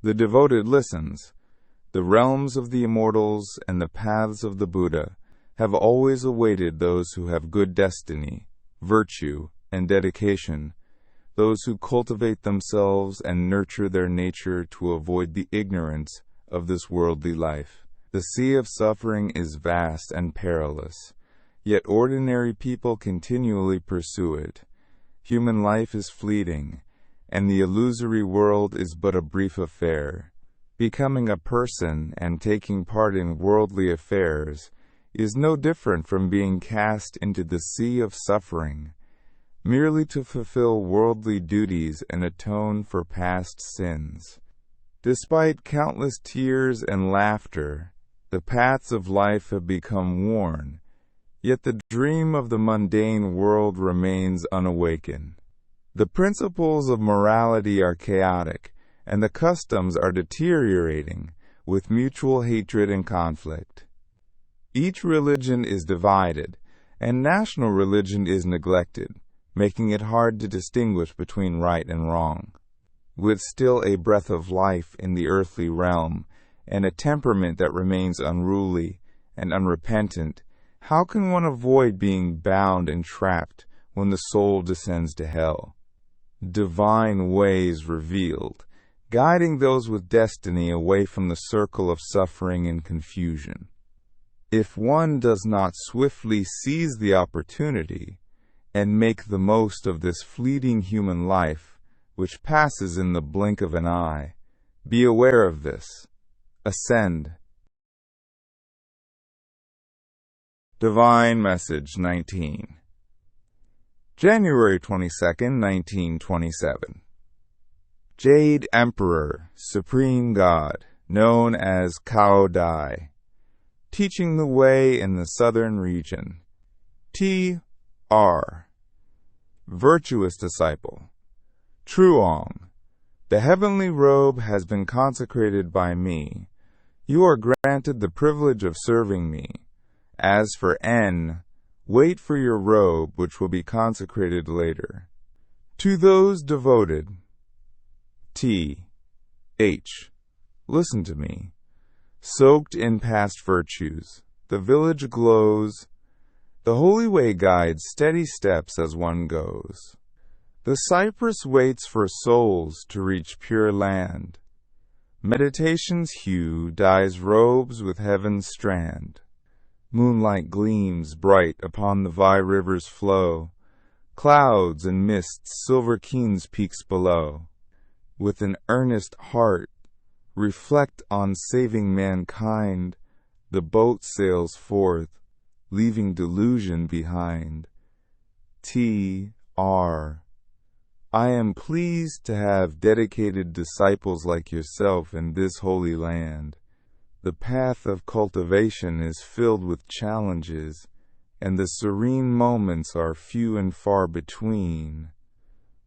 The devoted listens. The realms of the immortals and the paths of the Buddha have always awaited those who have good destiny, virtue, and dedication, those who cultivate themselves and nurture their nature to avoid the ignorance of this worldly life. The sea of suffering is vast and perilous, yet ordinary people continually pursue it. Human life is fleeting, and the illusory world is but a brief affair. Becoming a person and taking part in worldly affairs is no different from being cast into the sea of suffering, merely to fulfill worldly duties and atone for past sins. Despite countless tears and laughter, the paths of life have become worn, yet the dream of the mundane world remains unawakened. The principles of morality are chaotic, and the customs are deteriorating, with mutual hatred and conflict. Each religion is divided, and national religion is neglected, making it hard to distinguish between right and wrong. With still a breath of life in the earthly realm, and a temperament that remains unruly and unrepentant, how can one avoid being bound and trapped when the soul descends to hell? Divine ways revealed, guiding those with destiny away from the circle of suffering and confusion. If one does not swiftly seize the opportunity and make the most of this fleeting human life, which passes in the blink of an eye, be aware of this. Ascend. Divine Message 19. January 22nd, 1927. Jade Emperor, Supreme God, known as Caodai, teaching the way in the southern region. T.R. Virtuous disciple. Truong, the heavenly robe has been consecrated by me. You are granted the privilege of serving me. As for N, wait for your robe, which will be consecrated later. To those devoted. T. H. Listen to me. Soaked in past virtues, the village glows. The holy way guides steady steps as one goes. The cypress waits for souls to reach pure land. Meditation's hue dyes robes with heaven's strand. Moonlight gleams bright upon the Vi river's flow. Clouds and mists silver Keen's peaks below. With an earnest heart, reflect on saving mankind. The boat sails forth, leaving delusion behind. T.R. I am pleased to have dedicated disciples like yourself in this holy land. The path of cultivation is filled with challenges, and the serene moments are few and far between.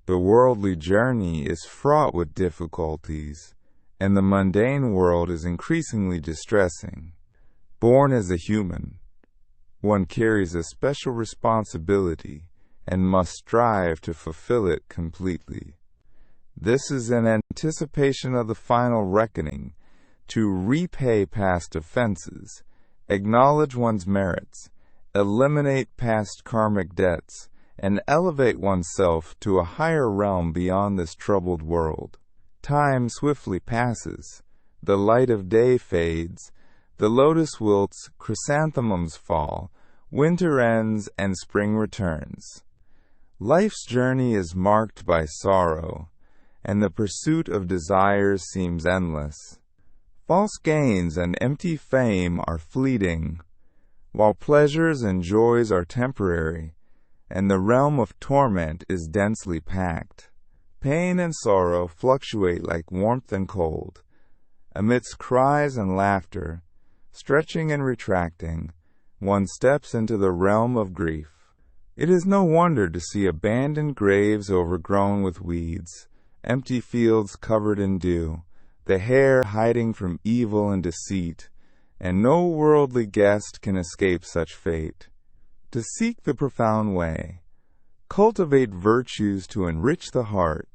The worldly journey is fraught with difficulties, and the mundane world is increasingly distressing. Born as a human, one carries a special responsibility and must strive to fulfill it completely. This is in anticipation of the final reckoning, to repay past offenses, acknowledge one's merits, eliminate past karmic debts, and elevate oneself to a higher realm beyond this troubled world. Time swiftly passes, the light of day fades, the lotus wilts, chrysanthemums fall, winter ends, and spring returns. Life's journey is marked by sorrow, and the pursuit of desires seems endless. False gains and empty fame are fleeting, while pleasures and joys are temporary, and the realm of torment is densely packed. Pain and sorrow fluctuate like warmth and cold. Amidst cries and laughter, stretching and retracting, one steps into the realm of grief. It is no wonder to see abandoned graves overgrown with weeds, empty fields covered in dew, the hair hiding from evil and deceit, and no worldly guest can escape such fate. To seek the profound way, cultivate virtues to enrich the heart,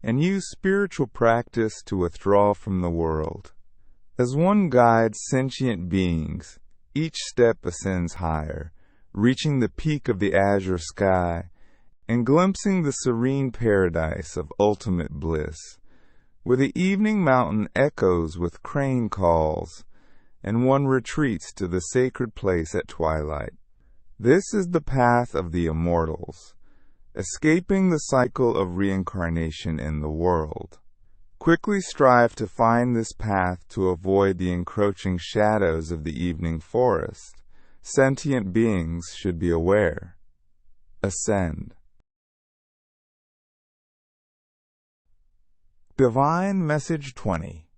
and use spiritual practice to withdraw from the world. As one guides sentient beings, each step ascends higher, reaching the peak of the azure sky, and glimpsing the serene paradise of ultimate bliss, where the evening mountain echoes with crane calls, and one retreats to the sacred place at twilight. This is the path of the immortals, escaping the cycle of reincarnation in the world. Quickly strive to find this path to avoid the encroaching shadows of the evening forest. Sentient beings should be aware. Ascend. Divine Message 20.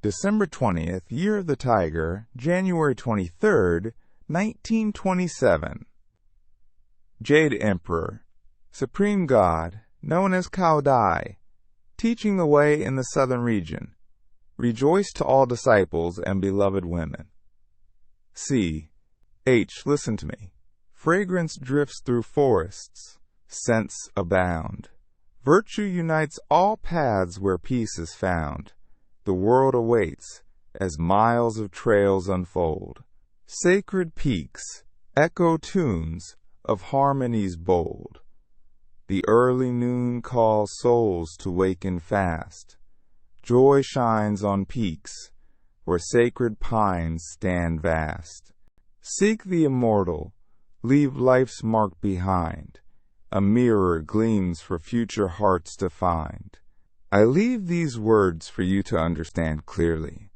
December 20th, Year of the Tiger, January 23rd, 1927. Jade Emperor, Supreme God, known as Caodai, teaching the way in the southern region. Rejoice to all disciples and beloved women. Listen to me. Fragrance drifts through forests. Scents abound. Virtue unites all paths where peace is found. The world awaits as miles of trails unfold. Sacred peaks echo tunes of harmonies bold. The early noon calls souls to waken fast. Joy shines on peaks where sacred pines stand vast. Seek the immortal, leave life's mark behind. A mirror gleams for future hearts to find. I leave these words for you to understand clearly.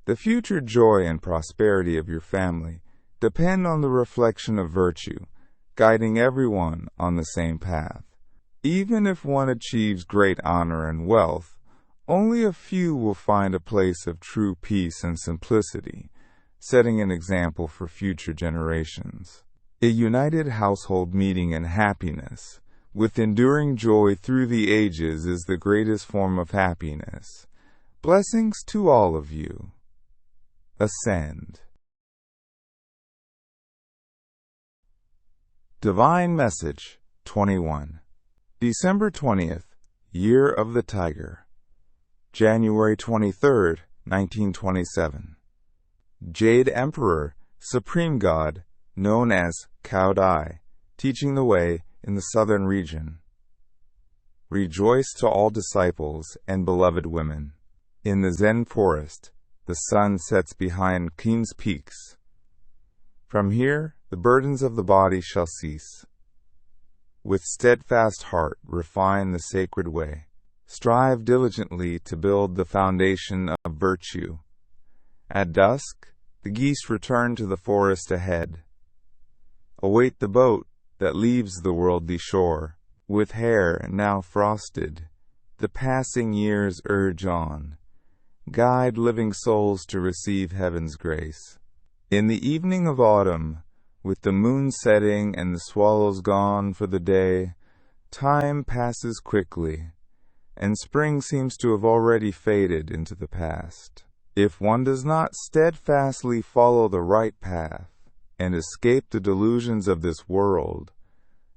The future joy and prosperity of your family depend on the reflection of virtue, guiding everyone on the same path. Even if one achieves great honor and wealth, only a few will find a place of true peace and simplicity, setting an example for future generations. A united household meeting in happiness, with enduring joy through the ages, is the greatest form of happiness. Blessings to all of you. Ascend. Divine Message 21. December 20th, Year of the Tiger. January 23rd, 1927. Jade Emperor, Supreme God, known as Caodai, teaching the way in the southern region. Rejoice to all disciples and beloved women. In the Zen forest, the sun sets behind King's peaks. From here, the burdens of the body shall cease. With steadfast heart, refine the sacred way. Strive diligently to build the foundation of virtue. At dusk, the geese return to the forest ahead. Await the boat that leaves the worldly shore. With hair now frosted, the passing years urge on. Guide living souls to receive heaven's grace. In the evening of autumn, with the moon setting and the swallows gone for the day, time passes quickly, and spring seems to have already faded into the past. If one does not steadfastly follow the right path and escape the delusions of this world,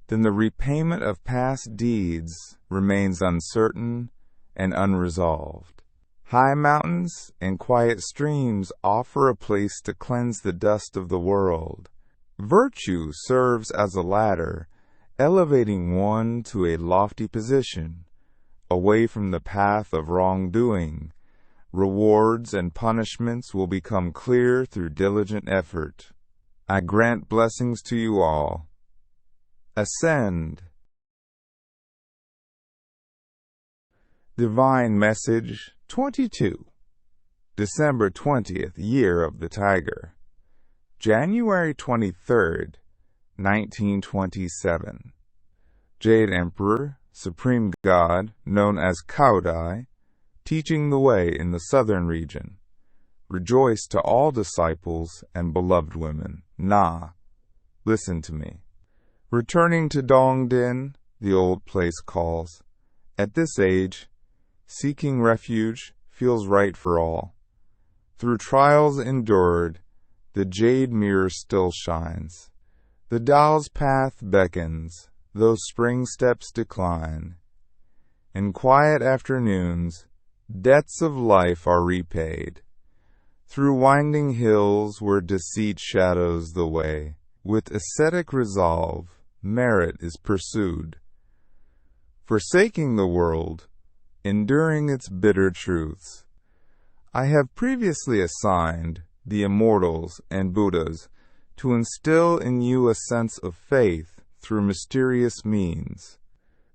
then the repayment of past deeds remains uncertain and unresolved. High mountains and quiet streams offer a place to cleanse the dust of the world. Virtue serves as a ladder, elevating one to a lofty position, away from the path of wrongdoing. Rewards and punishments will become clear through diligent effort. I grant blessings to you all. Ascend. Divine Message 22, December 20th, Year of the Tiger, January 23rd, 1927. Jade Emperor, Supreme God, known as Caodai, teaching the way in the southern region. Rejoice to all disciples and beloved women. Na, listen to me. Returning to Dongdin, the old place calls. At this age, seeking refuge feels right for all. Through trials endured, the jade mirror still shines. The Tao's path beckons, though spring steps decline. In quiet afternoons, debts of life are repaid. Through winding hills where deceit shadows the way, with ascetic resolve, merit is pursued. Forsaking the world, enduring its bitter truths. I have previously assigned the immortals and Buddhas to instill in you a sense of faith through mysterious means.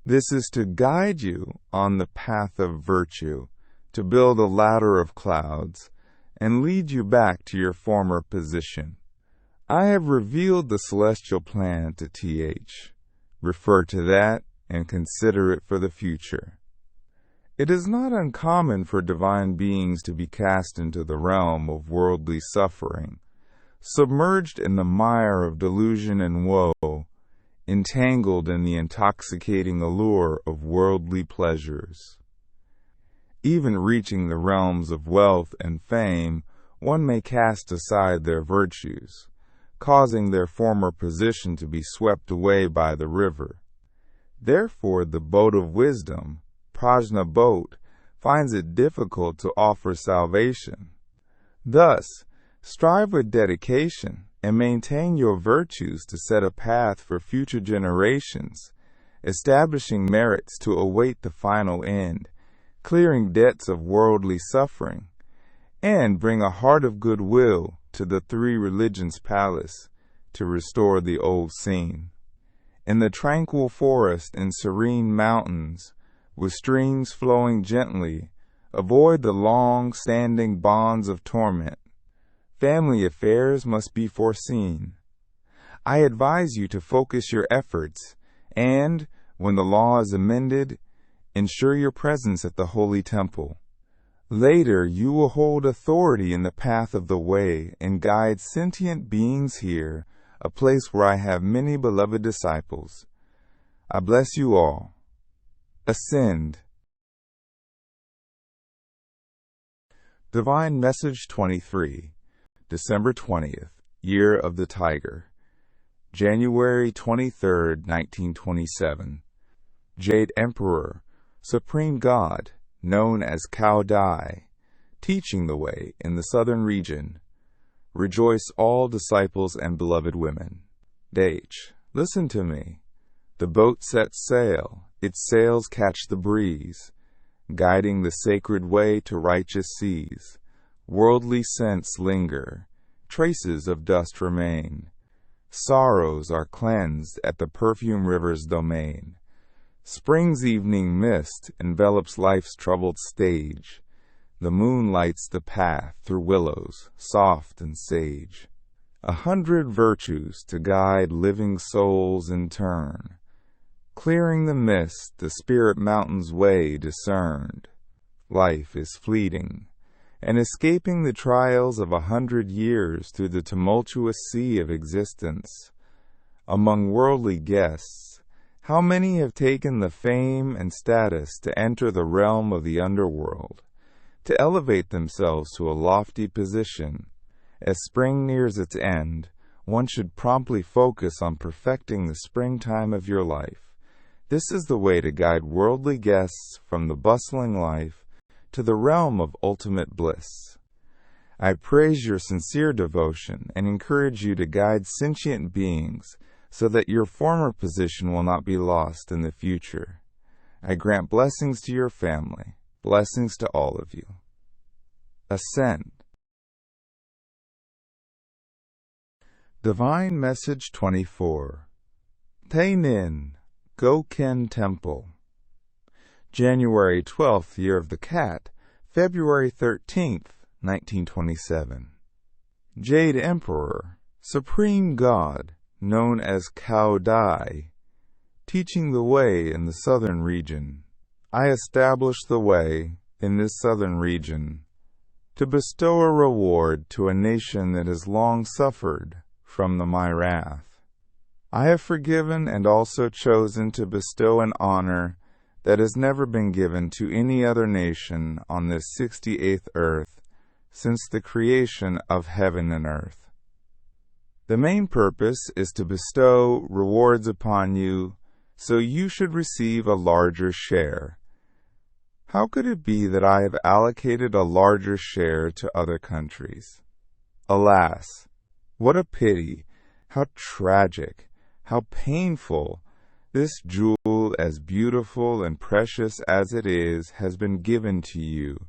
This is to guide you on the path of virtue, to build a ladder of clouds, and lead you back to your former position. I have revealed the celestial plan to TH. Refer to that and consider it for the future. It is not uncommon for divine beings to be cast into the realm of worldly suffering, submerged in the mire of delusion and woe, entangled in the intoxicating allure of worldly pleasures. Even reaching the realms of wealth and fame, one may cast aside their virtues, causing their former position to be swept away by the river. Therefore, the boat of wisdom, Prajna boat, finds it difficult to offer salvation. Thus, strive with dedication and maintain your virtues to set a path for future generations, establishing merits to await the final end, clearing debts of worldly suffering, and bring a heart of goodwill to the three religions' palace to restore the old scene. In the tranquil forest and serene mountains, with streams flowing gently, avoid the long-standing bonds of torment. Family affairs must be foreseen. I advise you to focus your efforts and, when the law is amended, ensure your presence at the holy temple. Later, you will hold authority in the path of the way and guide sentient beings here, a place where I have many beloved disciples. I bless you all. Ascend. Divine Message 23, December 20th, Year of the Tiger, January 23rd, 1927. Jade Emperor, Supreme God, known as Caodai, teaching the way in the southern region. Rejoice all disciples and beloved women. H. Listen to me. The boat sets sail, its sails catch the breeze, guiding the sacred way to righteous seas. Worldly scents linger, traces of dust remain. Sorrows are cleansed at the perfume river's domain. Spring's evening mist envelops life's troubled stage. The moon lights the path through willows, soft and sage. 100 virtues to guide living souls in turn. Clearing the mist, the spirit mountain's way discerned. Life is fleeting, and escaping the trials of 100 years through the tumultuous sea of existence. Among worldly guests, how many have taken the fame and status to enter the realm of the underworld, to elevate themselves to a lofty position? As spring nears its end, one should promptly focus on perfecting the springtime of your life. This is the way to guide worldly guests from the bustling life to the realm of ultimate bliss. I praise your sincere devotion and encourage you to guide sentient beings so that your former position will not be lost in the future. I grant blessings to your family, blessings to all of you. Ascend. Divine Message 24, THÁNH NGÓN HIệP Temple, January 12th, Year of the Cat, February 13th, 1927. Jade Emperor, Supreme God, known as Caodai, teaching the way in the southern region. I establish the way in this southern region to bestow a reward to a nation that has long suffered from my wrath. I have forgiven and also chosen to bestow an honor that has never been given to any other nation on this 68th earth since the creation of heaven and earth. The main purpose is to bestow rewards upon you, so you should receive a larger share. How could it be that I have allocated a larger share to other countries? Alas, what a pity, how tragic, how painful! This jewel, as beautiful and precious as it is, has been given to you,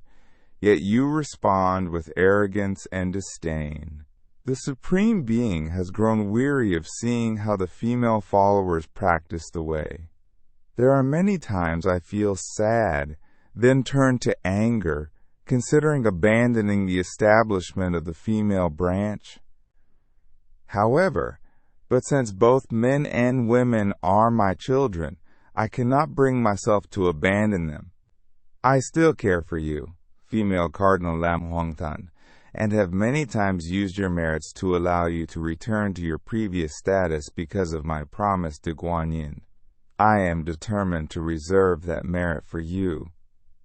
yet you respond with arrogance and disdain. The Supreme Being has grown weary of seeing how the female followers practice the way. There are many times I feel sad, then turn to anger, considering abandoning the establishment of the female branch. However, but since both men and women are my children, I cannot bring myself to abandon them. I still care for you, female Cardinal Lam Huangtan, and have many times used your merits to allow you to return to your previous status because of my promise to Guanyin. I am determined to reserve that merit for you.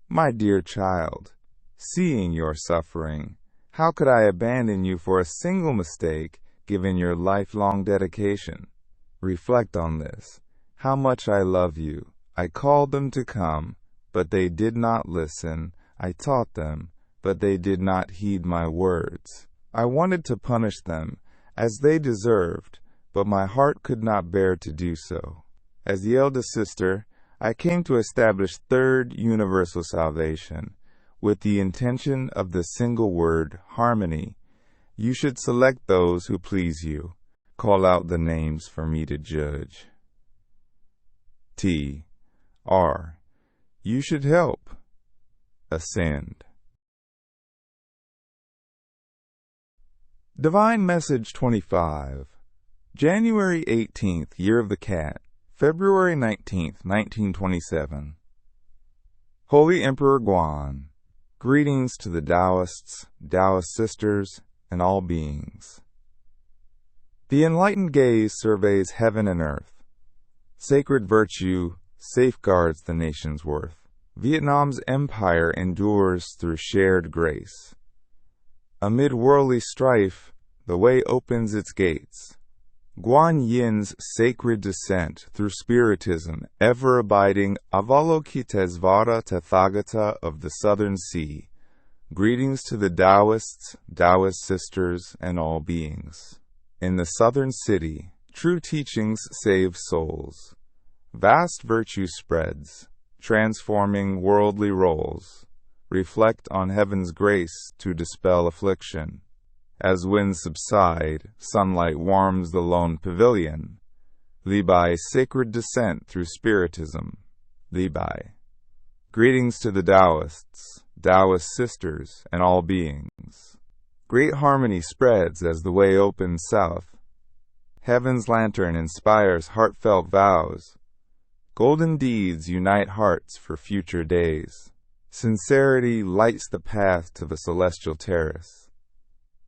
My dear child, seeing your suffering, how could I abandon you for a single mistake given your lifelong dedication? Reflect on this. How much I love you. I called them to come, but they did not listen. I taught them, but they did not heed my words. I wanted to punish them, as they deserved, but my heart could not bear to do so. As the eldest sister, I came to establish third universal salvation, with the intention of the single word, harmony. You should select those who please you. Call out the names for me to judge. T. R. You should help. Ascend. Divine Message 25. January 18th, Year of the Cat, February 19th, 1927. Holy Emperor Guan, greetings to the Taoists, Taoist sisters, and all beings. The enlightened gaze surveys heaven and earth. Sacred virtue safeguards the nation's worth. Vietnam's empire endures through shared grace. Amid worldly strife, the way opens its gates. Guan Yin's sacred descent through spiritism, ever-abiding Avalokitesvara Tathagata of the Southern Sea. Greetings to the Taoists, Taoist sisters, and all beings. In the southern city, true teachings save souls. Vast virtue spreads, transforming worldly roles. Reflect on heaven's grace to dispel affliction. As winds subside, sunlight warms the lone pavilion. Libai, sacred descent through spiritism. Libai. Greetings to the Taoists, Taoist sisters, and all beings. Great harmony spreads as the way opens south. Heaven's lantern inspires heartfelt vows. Golden deeds unite hearts for future days. Sincerity lights the path to the celestial terrace.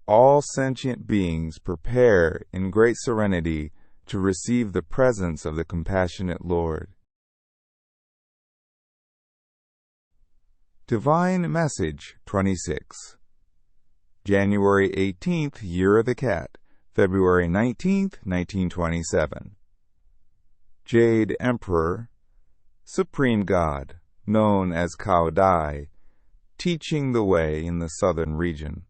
All sentient beings prepare in great serenity to receive the presence of the compassionate Lord. Divine Message 26. January 18th, Year of the Cat, February 19th, 1927. Jade Emperor, Supreme God, known as Caodai, teaching the way in the southern region.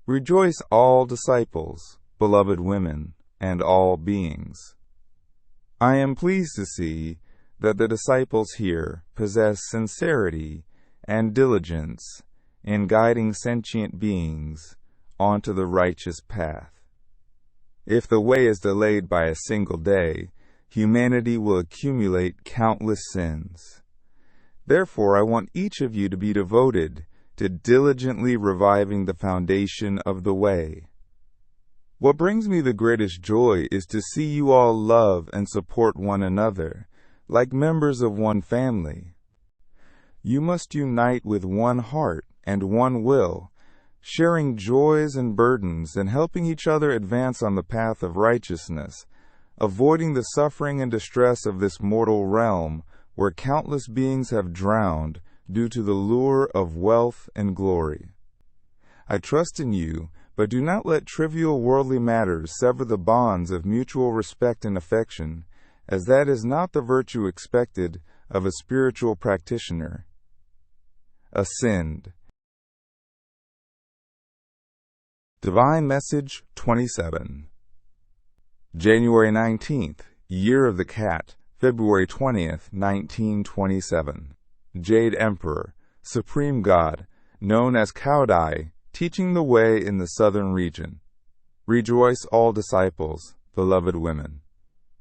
Rejoice all disciples, beloved women, and all beings. I am pleased to see that the disciples here possess sincerity and diligence in guiding sentient beings onto the righteous path. If the way is delayed by a single day, humanity will accumulate countless sins. Therefore, I want each of you to be devoted to diligently reviving the foundation of the way. What brings me the greatest joy is to see you all love and support one another, like members of one family. You must unite with one heart and one will, sharing joys and burdens and helping each other advance on the path of righteousness, avoiding the suffering and distress of this mortal realm where countless beings have drowned due to the lure of wealth and glory. I trust in you, but do not let trivial worldly matters sever the bonds of mutual respect and affection, as that is not the virtue expected of a spiritual practitioner. Ascend. Divine Message 27. January 19th, Year of the Cat, February 20th, 1927. Jade Emperor, Supreme God, known as Caodai, teaching the way in the southern region. Rejoice, all disciples, beloved women.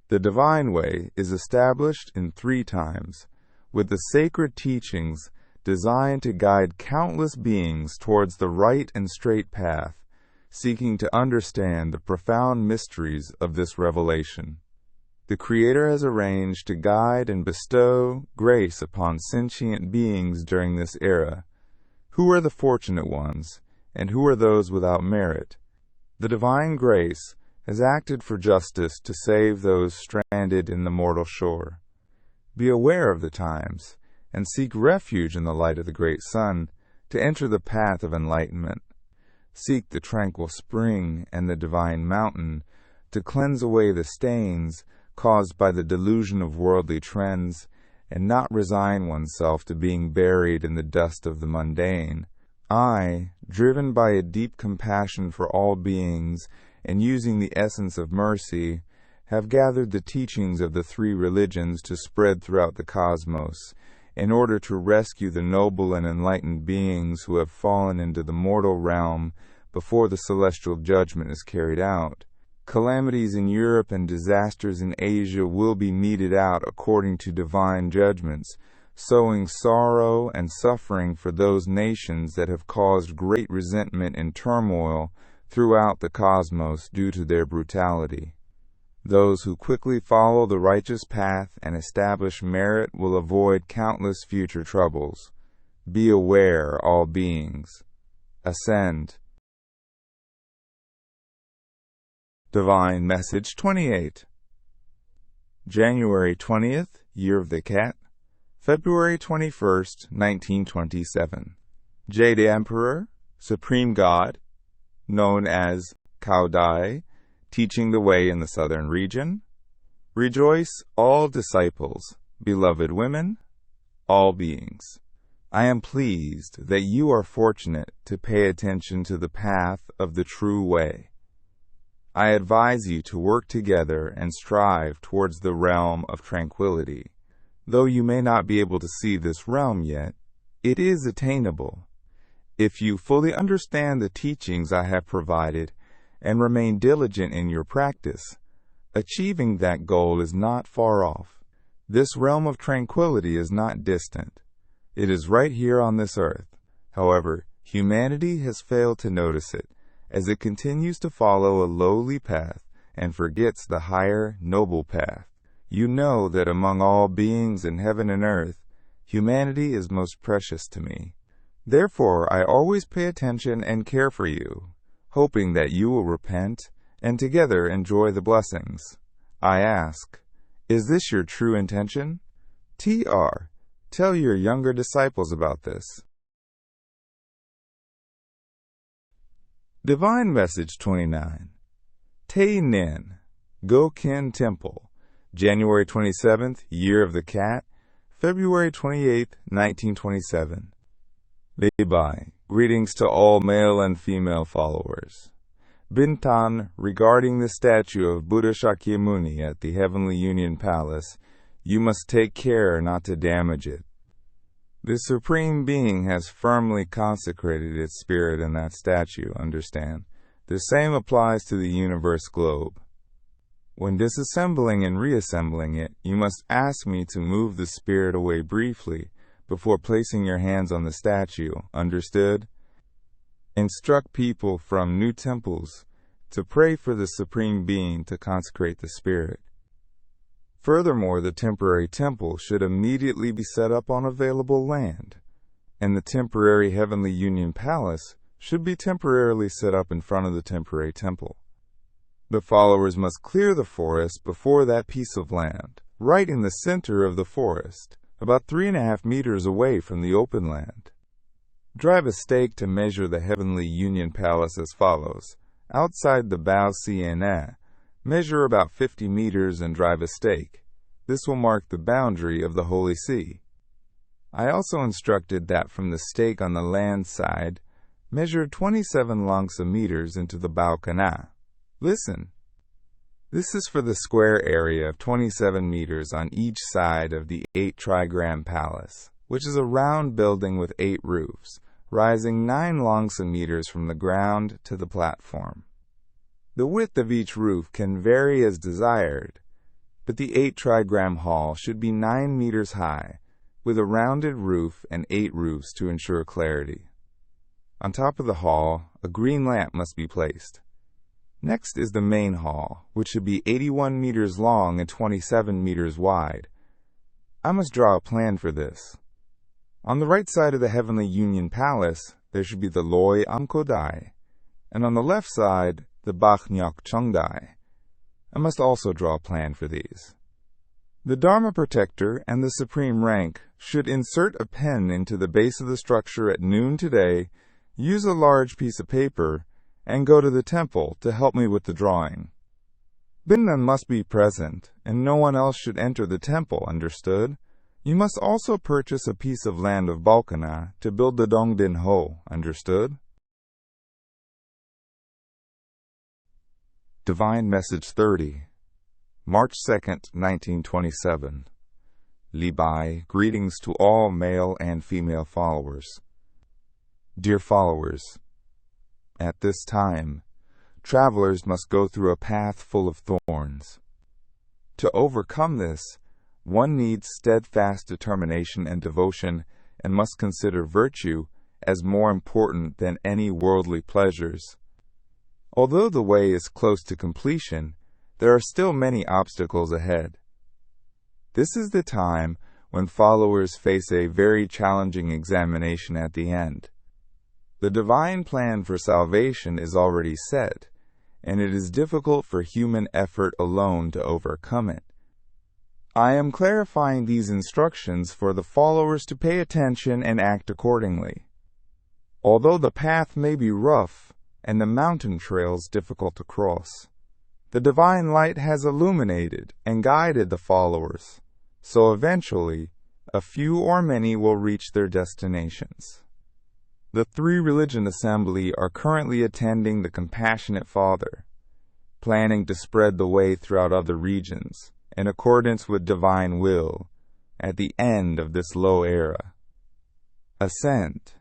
The divine way is established in 3 times, with the sacred teachings designed to guide countless beings towards the right and straight path, seeking to understand the profound mysteries of this revelation. The Creator has arranged to guide and bestow grace upon sentient beings during this era. Who are the fortunate ones, and who are those without merit? The divine grace has acted for justice to save those stranded in the mortal shore. Be aware of the times, and seek refuge in the light of the great sun to enter the path of enlightenment. Seek the tranquil spring and the divine mountain to cleanse away the stains caused by the delusion of worldly trends, and not resign oneself to being buried in the dust of the mundane. I, driven by a deep compassion for all beings and using the essence of mercy, have gathered the teachings of the 3 religions to spread throughout the cosmos, in order to rescue the noble and enlightened beings who have fallen into the mortal realm before the celestial judgment is carried out. Calamities in Europe and disasters in Asia will be meted out according to divine judgments, sowing sorrow and suffering for those nations that have caused great resentment and turmoil throughout the cosmos due to their brutality. Those who quickly follow the righteous path and establish merit will avoid countless future troubles. Be aware, all beings. Ascend. Divine Message 28. January 20th, Year of the Cat, February 21st, 1927. Jade Emperor, Supreme God, known as Caodai, teaching the way in the southern region. Rejoice, all disciples, beloved women, all beings. I am pleased that you are fortunate to pay attention to the path of the true way. I advise you to work together and strive towards the realm of tranquility. Though you may not be able to see this realm yet, it is attainable. If you fully understand the teachings I have provided and remain diligent in your practice, achieving that goal is not far off. This realm of tranquility is not distant. It is right here on this earth. However, humanity has failed to notice it, as it continues to follow a lowly path and forgets the higher, noble path. You know that among all beings in heaven and earth, humanity is most precious to me. Therefore, I always pay attention and care for you, hoping that you will repent and together enjoy the blessings. I ask, is this your true intention? Tr. Tell your younger disciples about this. Divine Message 29. THÁNH NGÓN HIệp Temple, January 27th, Year of the Cat, February 28th, 1927. Bye. Greetings to all male and female followers. Bintan, regarding the statue of Buddha Shakyamuni at the Heavenly Union Palace, you must take care not to damage it. The Supreme Being has firmly consecrated its spirit in that statue, understand? The same applies to the universe globe. When disassembling and reassembling it, you must ask me to move the spirit away briefly before placing your hands on the statue, understood? Instruct people from new temples to pray for the Supreme Being to consecrate the spirit. Furthermore, the temporary temple should immediately be set up on available land, and the temporary Heavenly Union Palace should be temporarily set up in front of the temporary temple. The followers must clear the forest before that piece of land, right in the center of the forest, about 3.5 meters away from the open land. Drive a stake to measure the Heavenly Union Palace as follows. Outside the THÁNH, measure about 50 meters and drive a stake. This will mark the boundary of the Holy See. I also instructed that from the stake on the land side, measure 27 langsa meters into the THÁNH. Listen. This is for the square area of 27 meters on each side of the 8 trigram palace, which is a round building with 8 roofs, rising 9 langsa meters from the ground to the platform. The width of each roof can vary as desired, but the 8 trigram hall should be 9 meters high, with a rounded roof and 8 roofs to ensure clarity. On top of the hall, a green lamp must be placed. Next is the main hall, which should be 81 meters long and 27 meters wide. I must draw a plan for this. On the right side of the Heavenly Union Palace, there should be the Loi am Caodai, and on the left side, the Bach Nyok Chongdai. I must also draw a plan for these. The Dharma Protector and the Supreme Rank should insert a pen into the base of the structure at noon today, use a large piece of paper, and go to the temple to help me with the drawing. Binnan must be present, and no one else should enter the temple, understood? You must also purchase a piece of land of Balkana to build the Dongdin Ho, understood? Divine Message 30, March 2nd, 1927. Li Bai, greetings to all male and female followers. Dear followers, at this time, travelers must go through a path full of thorns. To overcome this, one needs steadfast determination and devotion and must consider virtue as more important than any worldly pleasures. Although the way is close to completion, there are still many obstacles ahead. This is the time when followers face a very challenging examination at the end. The divine plan for salvation is already set, and it is difficult for human effort alone to overcome it. I am clarifying these instructions for the followers to pay attention and act accordingly. Although the path may be rough and the mountain trails difficult to cross, the divine light has illuminated and guided the followers, so eventually, a few or many will reach their destinations. The 3 Religion Assembly are currently attending the Compassionate Father, planning to spread the way throughout other regions, in accordance with divine will, at the end of this low era. Ascent.